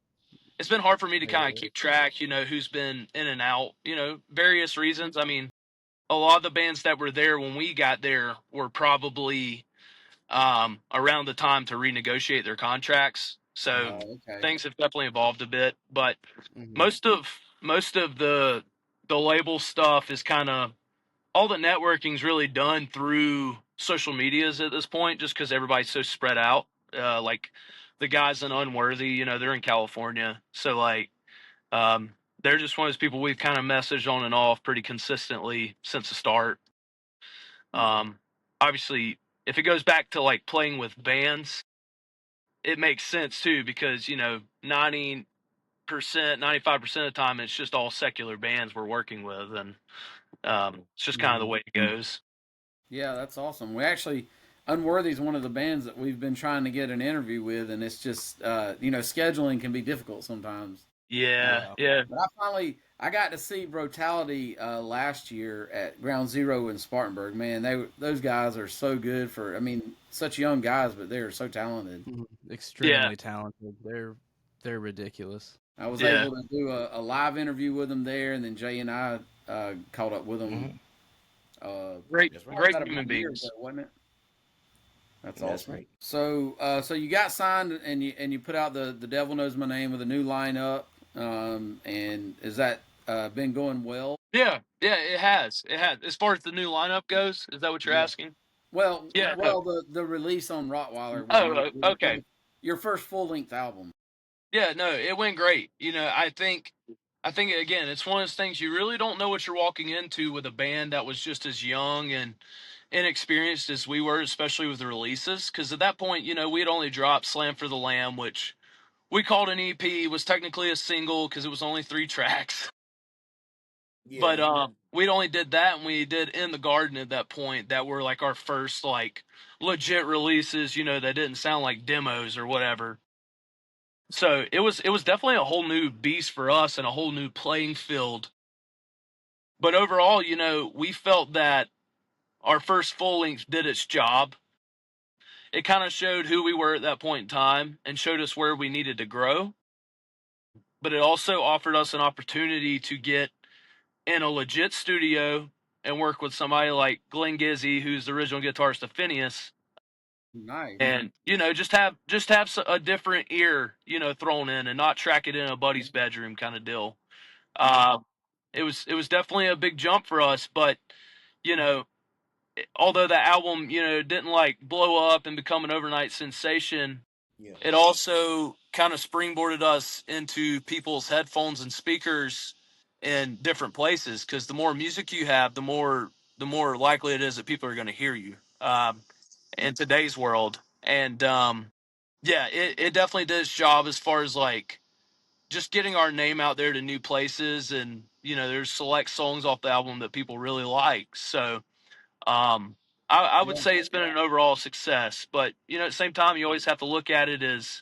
it's been hard for me to They kind of were. keep track. Who's been in and out. Various reasons. I mean, a lot of the bands that were there when we got there were probably around the time to renegotiate their contracts. So Oh okay. things have definitely evolved a bit, but Hmm. most of the label stuff is kind of all the networking's really done through social medias at this point, just because everybody's so spread out. Like the guys in Unworthy, they're in California, so like they're just one of those people we've kind of messaged on and off pretty consistently since the start. Um, Obviously, if it goes back to like playing with bands, it makes sense too because 90%, 95% of the time it's just all secular bands we're working with, and it's just kind of the Hmm. way it goes. Yeah, that's awesome. We actually, Unworthy is one of the bands that we've been trying to get an interview with, and it's just, scheduling can be difficult sometimes. Yeah, Yeah. yeah. But I got to see Brutality last year at Ground Zero in Spartanburg. Man, those guys are so good for, I mean, such young guys, but they're so talented. Mhm. Yeah, Extremely talented. They're ridiculous. I was yeah. able to do a live interview with them there, and then Jay and I caught up with them. Hmm. Great, That's right. Probably great about human a year ago, beings. wasn't it? That's That's awesome. right. So you got signed and you put out the Devil Knows My Name with a new lineup. And is that been going well? Yeah, yeah. It has, it has. As far as the new lineup goes, is that what you're Yeah. asking? Well, Yeah. No. well, the release on Rottweiler with Okay. your first full length album. Yeah. No, it went great. I think. I think again, it's one of those things you really don't know what you're walking into with a band that was just as young and inexperienced as we were, especially with the releases. Because at that point, we had only dropped "Slam for the Lamb," which we called an EP, was technically a single because it was only 3 tracks. But Yeah, we'd only did that, and we did "In the Garden" at that point. That were like our first like legit releases, that didn't sound like demos or whatever. So it was definitely a whole new beast for us and a whole new playing field. But overall, we felt that our first full length did its job. It kind of showed who we were at that point in time and showed us where we needed to grow. But it also offered us an opportunity to get in a legit studio and work with somebody like Glenn Gizzy, who's the original guitarist of Phineas, Nice. and just have a different ear, thrown in, and not track it in a buddy's bedroom kind of deal. Uh, it was definitely a big jump for us, but you know, although that album, didn't like blow up and become an overnight sensation, yeah, it also kind of springboarded us into people's headphones and speakers in different places. Because the more music you have, the more likely it is that people are going to hear you in today's world. And yeah, it definitely did its job as far as like just getting our name out there to new places. And there's select songs off the album that people really like. So um, I would Yeah. say it's been an overall success, but at the same time, you always have to look at it as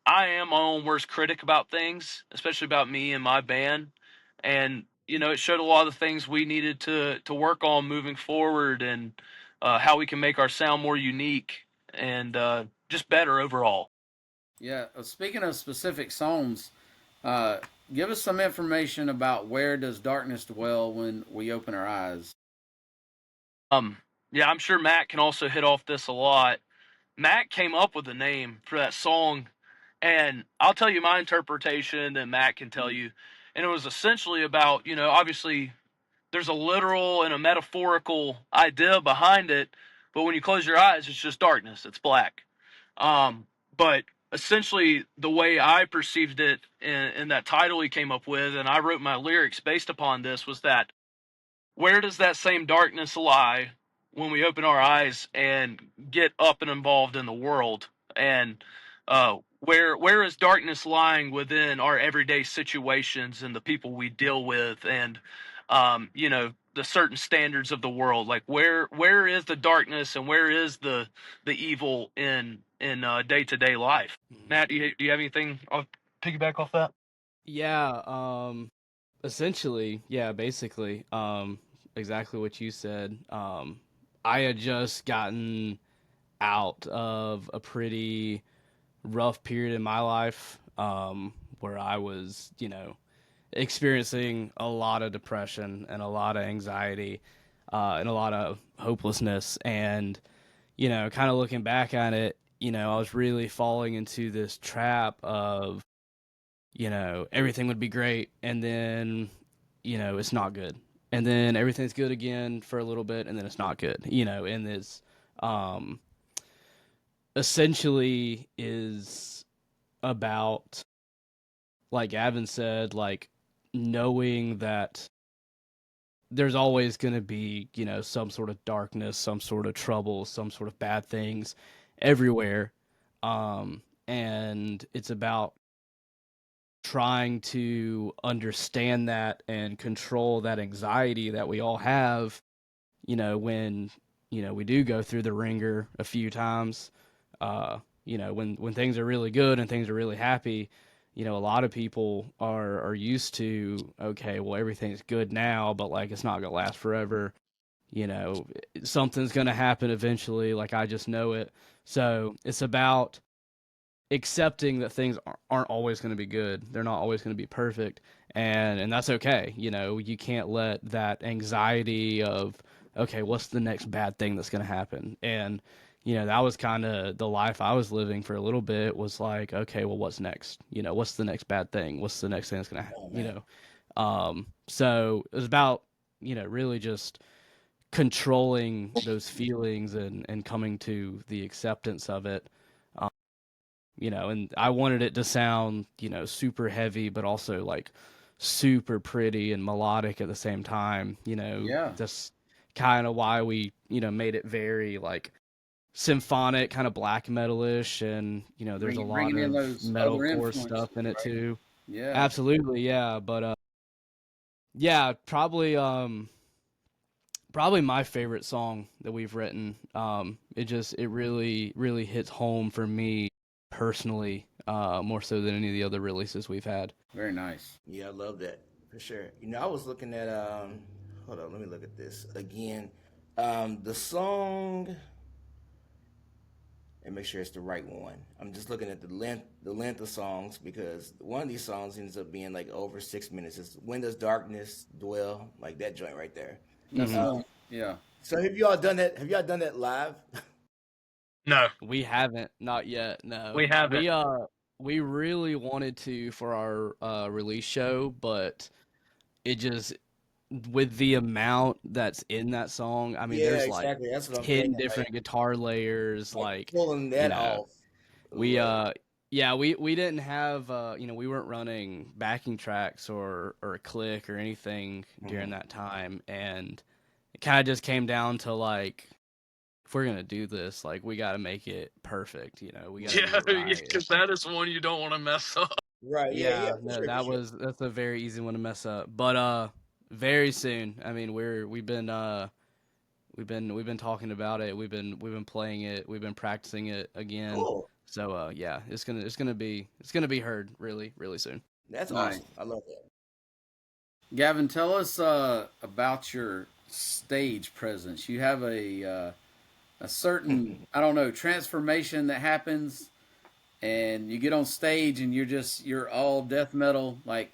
I am my own worst critic about things, especially about me and my band. And it showed a lot of the things we needed to work on moving forward, and how we can make our sound more unique and just better overall. Yeah. Speaking of specific songs, uh, give us some information about where does darkness dwell when we open our eyes. Um, yeah, I'm sure Matt can also hit off this a lot. Matt came up with the name for that song, and I'll tell you my interpretation, and Matt can tell you. And it was essentially about, obviously there's a literal and a metaphorical idea behind it, but when you close your eyes, it's just darkness. It's black. Um, but essentially, the way I perceived it in that title he came up with, and I wrote my lyrics based upon this, was that where does that same darkness lie when we open our eyes and get up and involved in the world? And where is darkness lying within our everyday situations and the people we deal with, and the certain standards of the world? Like where is the darkness and where is the evil in day to day life? Mhm. Matt, do you have anything? I'll piggyback off that. Yeah, essentially, yeah, basically, exactly what you said. I had just gotten out of a pretty rough period in my life, where I was, experiencing a lot of depression and a lot of anxiety, and a lot of hopelessness. And, kind of looking back at it, I was really falling into this trap of, everything would be great, and then, it's not good. And then everything's good again for a little bit, and then it's not good, and this um, essentially is about, like Gavin said, like knowing that there's always going to be, some sort of darkness, some sort of trouble, some sort of bad things everywhere. And it's about trying to understand that and control that anxiety that we all have, when, we do go through the ringer a few times. When things are really good and things are really happy, a lot of people are used to, okay, well, everything's good now, but like it's not gonna last forever. You know, something's gonna happen eventually. Like I just know it. So it's about accepting that things aren't always going to be good. They're not always going to be perfect, and that's okay. You can't let that anxiety of, okay, what's the next bad thing that's going to happen? And that was kind of the life I was living for a little bit, was like, okay, well, what's next? What's the next bad thing? What's the next thing that's going to oh man, so it was about, really just controlling those feelings and coming to the acceptance of it. And I wanted it to sound, super heavy, but also like super pretty and melodic at the same time. Yeah. That's kind of why we made it very like symphonic, kind of black metalish, and there's a lot Bringing in of those other metalcore influences, stuff in it right? too. Yeah. Absolutely, yeah. But yeah, probably my favorite song that we've written. It really hits home for me personally, more so than any of the other releases we've had. Very nice. Yeah, I love that for sure. I was looking at hold on, let me look at this again. The song and make sure it's the right one. I'm just looking at the length of songs because one of these songs ends up being like over 6 minutes. It's "When Does Darkness Dwell," like that joint right there. That's Hmm. Uh, yeah. so have y'all done that? Have y'all done that live? No, We haven't, not yet. No, we haven't. we really wanted to for our release show, but it just with the amount that's in that song. I mean, Yeah, there's like exactly. That's what I'm 10 thinking. Like, different guitar layers. like Like, pulling you that know, off. we Like, yeah, we didn't have we weren't running backing tracks or a click or anything during mhm. that time, and it kind of just came down to like, if we're gonna do this, like we got to make it perfect. We got to do Yeah, it right. because that is one you don't want to mess up. Right. Yeah. Yeah. Yeah, For no, sure. For sure. that's a very easy one to mess up. But very soon. I mean, we've been talking about it. We've been playing it. We've been practicing it again. Cool. So yeah, it's gonna be heard really really soon. That's Nice. awesome. I love that. Gavin, tell us about your stage presence. You have a certain, I don't know, transformation that happens, and you get on stage and you're all death metal. Like,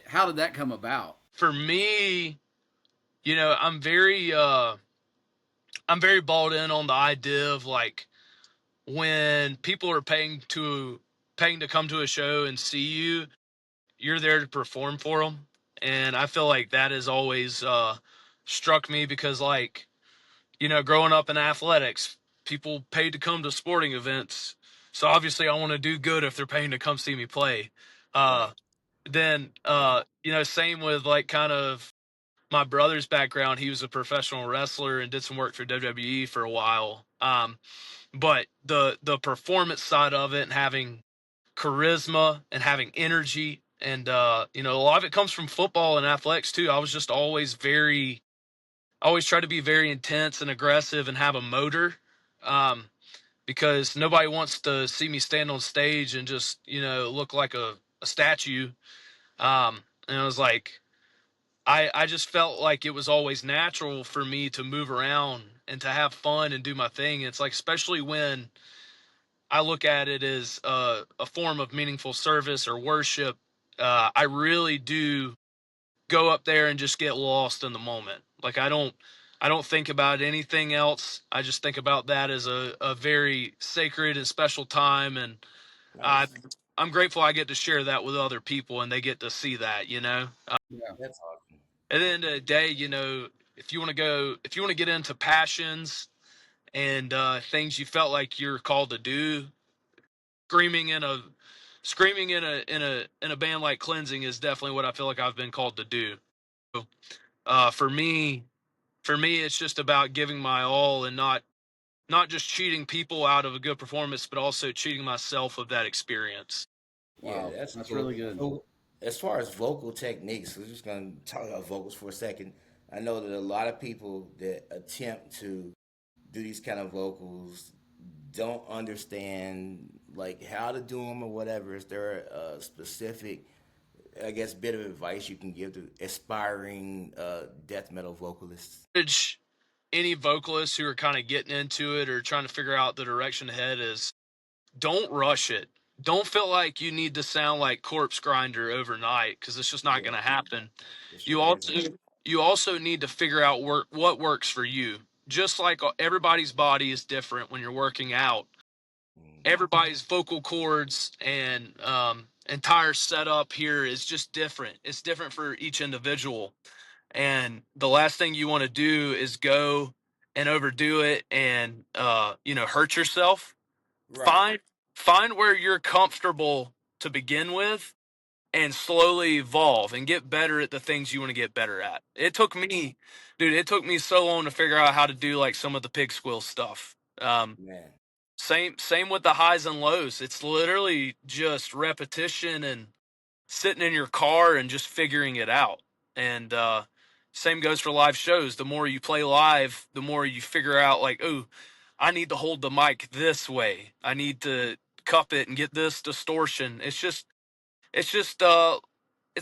how did that come about? For me, I'm very balled in on the idea of like when people are paying to come to a show and see you, you're there to perform for them, and I feel like that has always struck me because like growing up in athletics, people paid to come to sporting events, so obviously I want to do good if they're paying to come see me play. Uh, Right. then same with like kind of my brother's background. He was a professional wrestler and did some work for WWE for a while. But the performance side of it and having charisma and having energy and a lot of it comes from football and athletics too. I was just always try to be very intense and aggressive and have a motor. Um, because nobody wants to see me stand on stage and just look like a statue. And I was like, I just felt like it was always natural for me to move around and to have fun and do my thing. It's like, especially when I look at it as a form of meaningful service or worship, I really do go up there and just get lost in the moment. Like I don't think about anything else. I just think about that as a very sacred and special time, and I Nice. I'm grateful I get to share that with other people and they get to see that. Yeah. That's awesome. At the end of the day, if you want to get into passions and things you felt like you're called to do, screaming in a screaming in a band like Cleansing is definitely what I feel like I've been called to do. So, for me, it's just about giving my all and not just cheating people out of a good performance, but also cheating myself of that experience. Yeah, Wow, that's that's cool. really good. So, as far as vocal techniques, we're just gonna talk about vocals for a second. I know that a lot of people that attempt to do these kind of vocals don't understand like how to do them or whatever. Is there a specific, I guess, bit of advice you can give to aspiring death metal vocalists? Encourage any vocalists who are kind of getting into it or trying to figure out the direction ahead is don't rush it. Don't feel like you need to sound like Corpse Grinder overnight because it's just not Yeah, going to happen. for You sure. also you also need to figure out what works for you. Just like everybody's body is different when you're working out. Mm, Everybody's vocal cords and entire setup here is just different. It's different for each individual. And the last thing you want to do is go and overdo it and hurt yourself. right. Find find where you're comfortable to begin with, and slowly evolve and get better at the things you want to get better at. It took me, dude, it took me so long to figure out how to do like some of the pig squill stuff. Man. Same with the highs and lows. It's literally just repetition and sitting in your car and just figuring it out. And same goes for live shows. The more you play live, the more you figure out like, oh, I need to hold the mic this way. I need to cup it and get this distortion. It's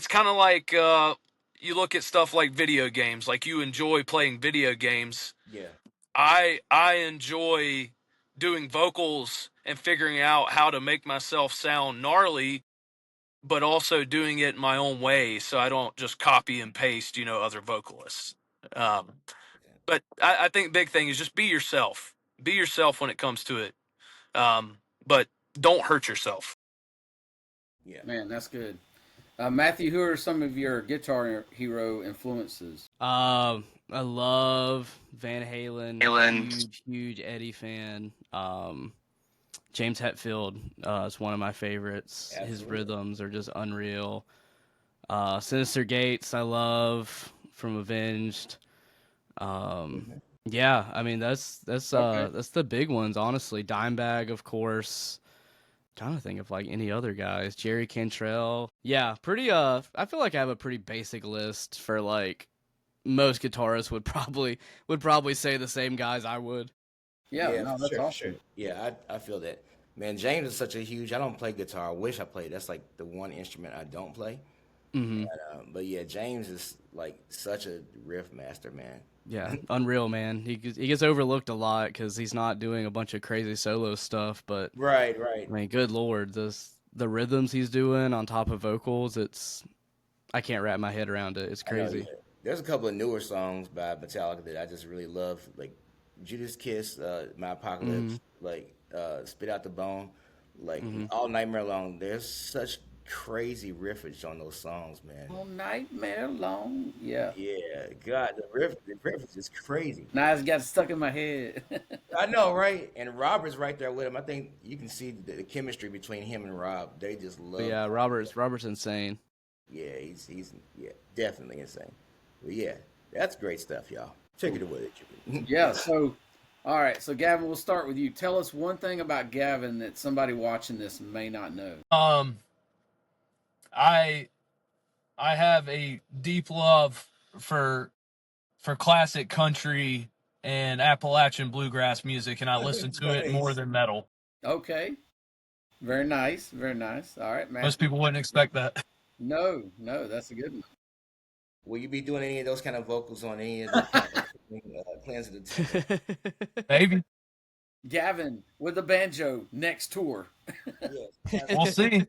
kind of like you look at stuff like video games. Like you enjoy playing video games. Yeah. I enjoy doing vocals and figuring out how to make myself sound gnarly, but also doing it my own way, so I don't just copy and paste, other vocalists. Um, but I think big thing is just be yourself. Be yourself when it comes to it. But don't hurt yourself. Yeah. Man, that's good. Matthew, who are some of your Guitar Hero influences? I love Van Halen. Huge Eddie fan. James Hetfield is one of my favorites. His Absolutely. rhythms are just unreal. Sinister Gates, I love from Avenged. Yeah, I mean that's Okay. that's the big ones, honestly. Dimebag, of course. Trying to think of like any other guys. Jerry Cantrell. Yeah, pretty I feel like I have a pretty basic list for like most guitarists would probably say the same guys I would. Yeah, Yeah, no, for that's sure, for sure. awesome. Yeah, I feel that. Man, James is such a huge. I don't play guitar. I wish I played. That's like the one instrument I don't play. Hmm. But yeah, James is like such a riff master, man. Yeah, unreal, man. He gets overlooked a lot because he's not doing a bunch of crazy solo stuff. But Right, right. I mean, good lord, the rhythms he's doing on top of vocals, I can't wrap my head around it. It's I know. Yeah. crazy. There's a couple of newer songs by Metallica that I just really love, like Judas Kiss, My Hmm. Apocalypse, like Spit Out the Bone, like Hmm. All Nightmare Long. There's such crazy riffage on those songs, man. All nightmare long. Yeah. Yeah, God, the riff is just crazy. Now it's got stuck in my head. I know, right? And Robert's right there with him. I think you can see the chemistry between him and Rob. They just But love. yeah, Robert's insane. Yeah, he's yeah, definitely insane. But yeah, that's great stuff, y'all. Take it away, Chicken. Yeah. So, all right. So, Gavin, we'll start with you. Tell us one thing about Gavin that somebody watching this may not know. I I have a deep love for classic country and Appalachian bluegrass music, and I listen to it more Nice. than metal. Okay. Very nice. Very nice. All right, Most Matthew. people wouldn't expect that. No, no, that's a good one. Will you be doing any of those kind of vocals on any of the Plans of the Temple? Maybe Gavin with the banjo next tour. Yes, we'll absolutely. see.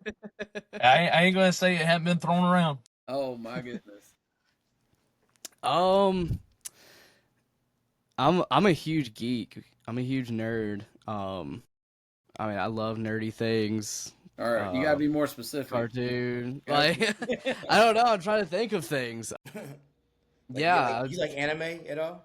I ain't gonna say it hadn't been thrown around. Oh my goodness. um, I'm a huge geek. I'm a huge nerd. I mean, I love nerdy things. All right, you gotta Uh, be more specific. Cartoon. Gotcha. Like, I don't know. I'm trying to think of things. Like you Yeah. like you like anime at all?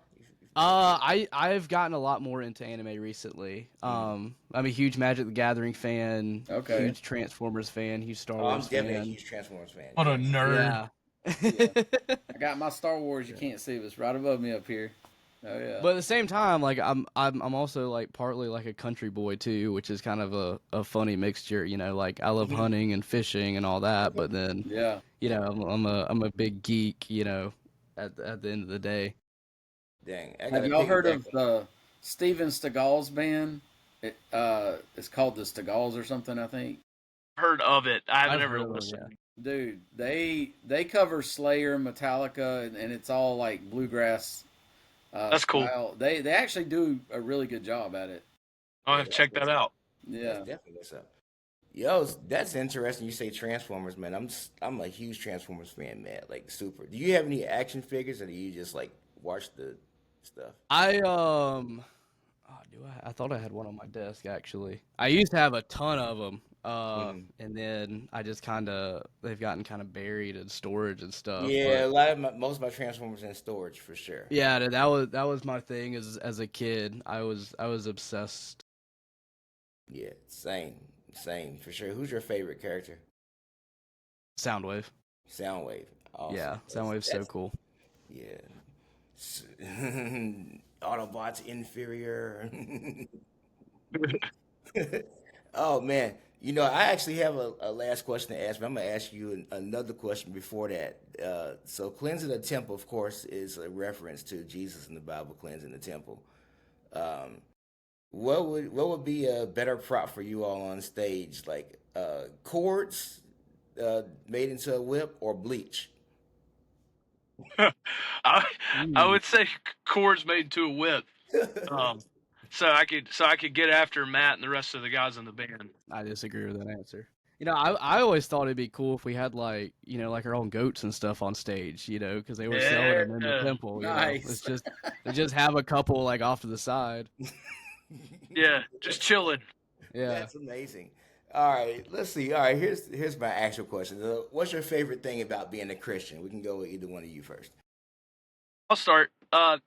I've gotten a lot more into anime recently. I'm a huge Magic the Gathering fan, Okay. huge Transformers fan, huge Star Oh, I'm Wars definitely a fan. huge Transformers fan. What a Yes. nerd. Yeah. Yeah. I got my Star Wars. You can't see, but it's right above me up here. Oh yeah. But at the same time, like I'm also like partly like a country boy too, which is kind of a funny mixture, like I love hunting and fishing and all that, but then, Yeah. I'm a big geek, at the end of the day. Dang, I got Have to y'all heard piggyback. of the Steven Seagal's band? It's called the Seagals or something, I think. Heard of it. I haven't I've ever heard of them, listened. yeah. Dude, they cover Slayer, Metallica, and it's all like bluegrass That's cool. style. They actually do a really good job at it. I'll Yeah, have to that's check what's that up. out. That's Yeah. definitely what's up. Yo, that's interesting. You say Transformers, man. I'm a huge Transformers fan, man. Like super. Do you have any action figures, or do you just like watch the stuff? Oh, do I thought I had one on my desk actually. I used to have a ton of them. Mhm. And then I just they've gotten kind of buried in storage and stuff, Yeah, but a lot of most of my Transformers in storage for sure. yeah, that was my thing as a kid. I was obsessed. Yeah, same for sure. Who's your favorite character? Soundwave. Soundwave. Awesome. Yeah, Soundwave's so That's cool. yeah. S- Autobots inferior. Oh man, I actually have a last question to ask, but I'm gonna ask you another question before that. So, cleansing the temple, of course, is a reference to Jesus in the Bible cleansing the temple. Um, what would be a better prop for you all on stage, like cords made into a whip or bleach? I I Mm. would say cords made to a whip. Um, so I could get after Matt and the rest of the guys in the band. I disagree with that answer. I always thought it'd be cool if we had like like our own goats and stuff on stage, because they were selling them in the Yeah, temple. It's Nice. just they just have a couple like off to the side. yeah, just That's chilling. Yeah. that's amazing. All right, let's see. All right, here's my actual question. What's your favorite thing about being a Christian? We can go with either one of you first. I'll start. I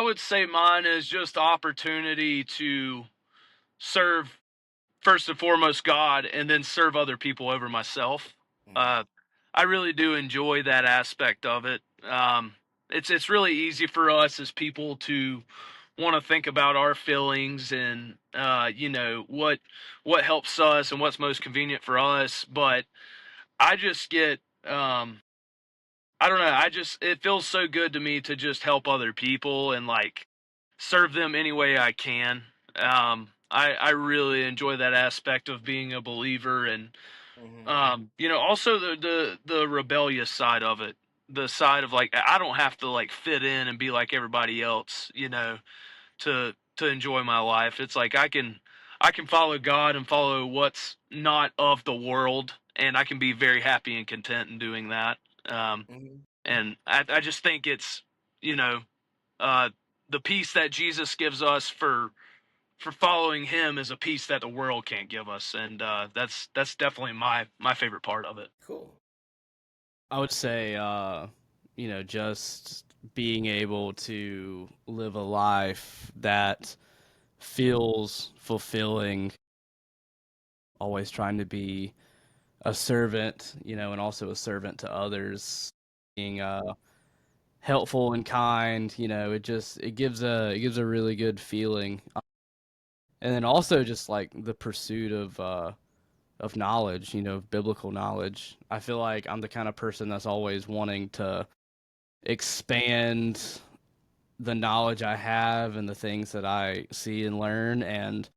would say mine is just opportunity to serve first and foremost God, and then serve other people over myself. Hmm. Uh, I really do enjoy that aspect of it. It's really easy for us as people to want to think about our feelings and what helps us and what's most convenient for us. But I just get I don't know. It feels so good to me to just help other people and like serve them any way I can. I really enjoy that aspect of being a believer, and Hmm. also the rebellious side of it, the side of like I don't have to like fit in and be like everybody else, to enjoy my life. It's like I can follow God and follow what's not of the world, and I can be very happy and content in doing that. Um, Hmm. and I just think it's you know uh, the peace that Jesus gives us for following Him is a peace that the world can't give us, and that's definitely my favorite part of it. Cool. I would say just being able to live a life that feels fulfilling, always trying to be a servant, and also a servant to others, being helpful and kind, it gives a really good feeling. And then also just like the pursuit of knowledge, biblical knowledge. I feel like I'm the kind of person that's always wanting to expand the knowledge I have and the things that I see and learn, and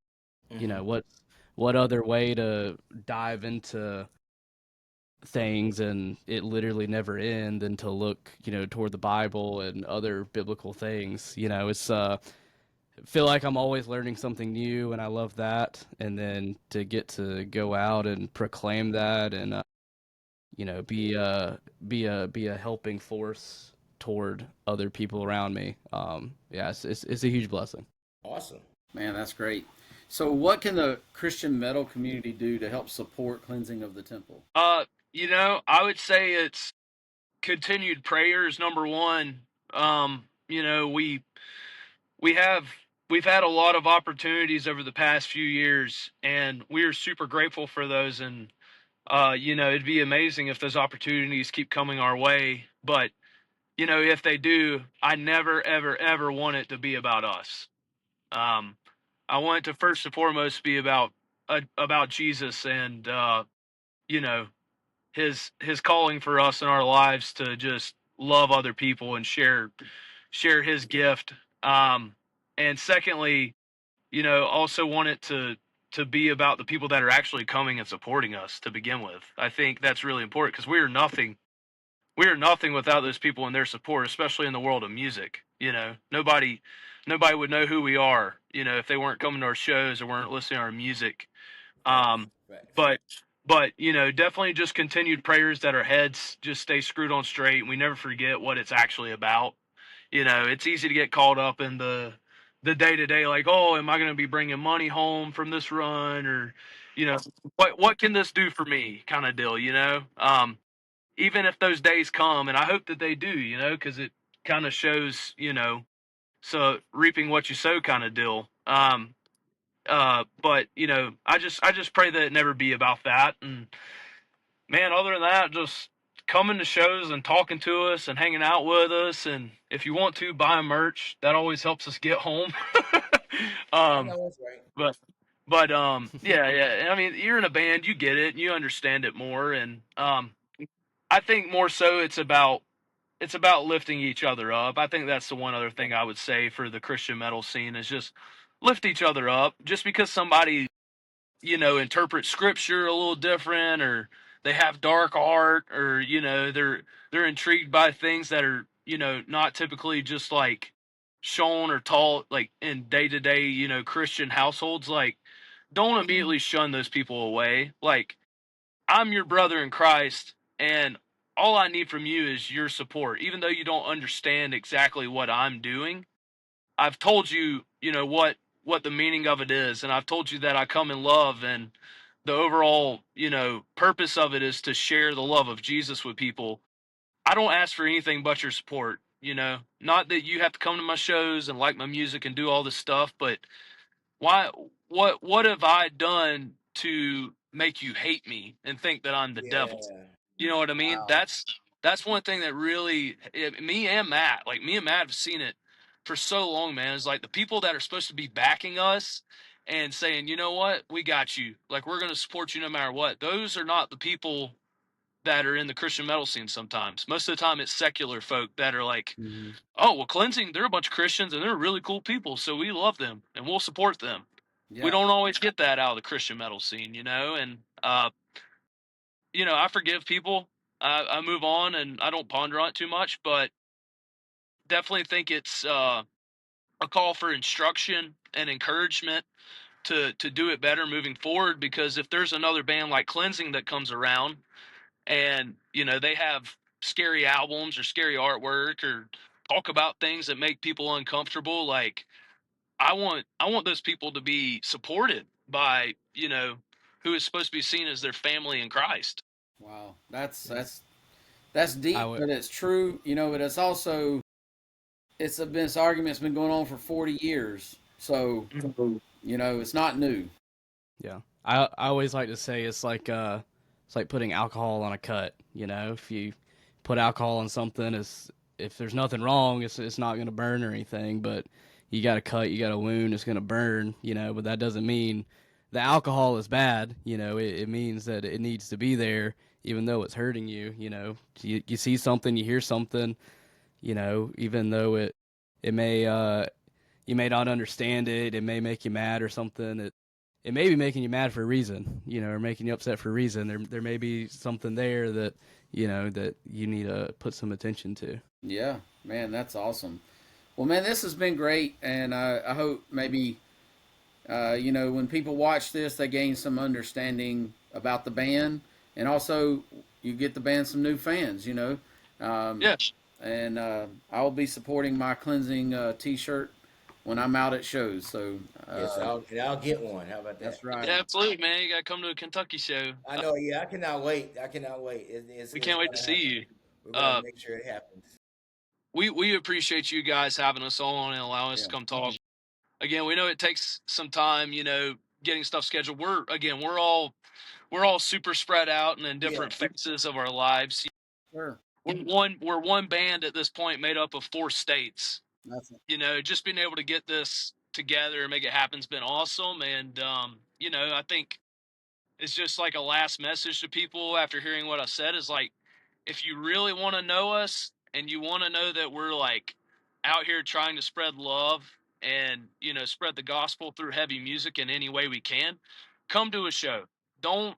Hmm. what other way to dive into things and it literally never end than to look, toward the Bible and other biblical things. It's feel like I'm always learning something new, and I love that. And then to get to go out and proclaim that, and be a helping force toward other people around me. Yeah, it's a huge blessing. Awesome. Man, that's great. So, what can the Christian metal community do to help support cleansing of the temple? Uh, I would say it's continued prayers. Number one, we have we've had a lot of opportunities over the past few years, and we are super grateful for those. And it'd be amazing if those opportunities keep coming our way. But if they do, I never, ever, ever want it to be about us. Um, I want it to first and foremost be about Jesus and you know his calling for us in our lives to just love other people and share his gift. And secondly, also want it to be about the people that are actually coming and supporting us to begin with. I think that's really important because we are nothing without those people and their support, especially in the world of music. Nobody would know who we are, if they weren't coming to our shows or weren't listening to our music. Facts. Um, Facts. but definitely just continued prayers that our heads just stay screwed on straight and we never forget what it's actually about. It's easy to get caught up in the day to day, like, oh, am I going to be bringing money home from this run, or you know, what can this do for me, kind of deal. Even if those days come, and I hope that they do, because it kind of shows, so reaping what you sow, kind of deal. But I just pray that it never be about that, and Man, other than that, just coming to shows and talking to us and hanging out with us, and if you want to buy merch, that always helps us get home. I um, know that's right. but yeah, yeah. I mean, you're in a band, you get it, you understand it more, and I think more so it's about lifting each other up. I think that's the one other thing I would say for the Christian metal scene is just lift each other up. Just because somebody interpret scripture a little different, or they have dark art, or they're intrigued by things that are not typically just like shown or taught like in day-to-day Christian households. Like, don't immediately shun those people away. Like, I'm your brother in Christ, and all I need from you is your support. Even though you don't understand exactly what I'm doing, I've told you, what the meaning of it is, and I've told you that I come in love, and the overall, purpose of it is to share the love of Jesus with people. I don't ask for anything but your support. Not that you have to come to my shows and like my music and do all this stuff, but why? What have I done to make you hate me and think that I'm the devil? Yeah. You know what I mean? Wow. That's one thing that really me and Matt, like me and Matt have seen it for so long, man. It's like the people that are supposed to be backing us and saying, you know what, we got you. Like, we're going to support you no matter what. Those are not the people that are in the Christian metal scene sometimes. Most of the time it's secular folk that are like, Hmm. oh, well, Cleansing, they're a bunch of Christians and they're really cool people, so we love them and we'll support them. We Yeah. don't always get that out of the Christian metal scene, and I forgive people. I move on and I don't ponder on it too much, but definitely think it's a call for instruction and encouragement to do it better moving forward. Because if there's another band like Cleansing that comes around and they have scary albums or scary artwork or talk about things that make people uncomfortable, like I want those people to be supported by who is supposed to be seen as their family in Christ. Wow. That's Yeah. that's I deep, would. but it's true. But it's also this argument's been going on for 40 years. So it's not new. Yeah. I always like to say it's like putting alcohol on a cut. If you put alcohol on something, if there's nothing wrong, it's not gonna burn or anything. But you got a cut, you got a wound, it's gonna burn. But that doesn't mean the alcohol is bad. It means that it needs to be there, even though it's hurting you. You see something, you hear something. Even though it may you may not understand it, it may make you mad or something. It may be making you mad for a reason, or making you upset for a reason. There may be something there that that you need to put some attention to. Yeah, man, that's awesome. Well, man, this has been great, and I hope maybe when people watch this, they gain some understanding about the band, and also you get the band some new fans. Um, Yes, and I'll be supporting my cleansing T-shirt when I'm out at shows. So Yes, I'll get one. How about that? that's right. yeah, absolutely, man. You got to come to a Kentucky show. I know. Yeah, I cannot wait. I cannot wait. We It's can't wait to gonna see happen. you. We're gonna Uh, make sure it happens. we appreciate you guys having us on and allowing us Yeah, to come talk. Again, we know it takes some time, getting stuff scheduled. We're all super spread out and in Yeah. different phases of our lives. sure. We're one band at this point made up of 4 states. That's it. Just being able to get this together and make it happen's been awesome. And I think it's just like a last message to people after hearing what I said is like, if you really want to know us and you want to know that we're like out here trying to spread love and spread the gospel through heavy music in any way we can, come to a show. Don't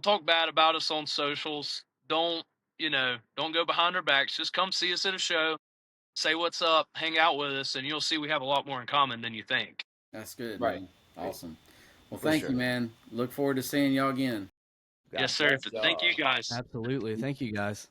talk bad about us on socials. Don't go behind our backs. Just come see us at a show, say what's up, hang out with us, and you'll see we have a lot more in common than you think. That's good, Right. man. Right. Awesome. Well, For thank you, sure. man. Look forward to seeing y'all again. Yes, God sir. bless Thank you y'all. guys. Absolutely. Thank you guys.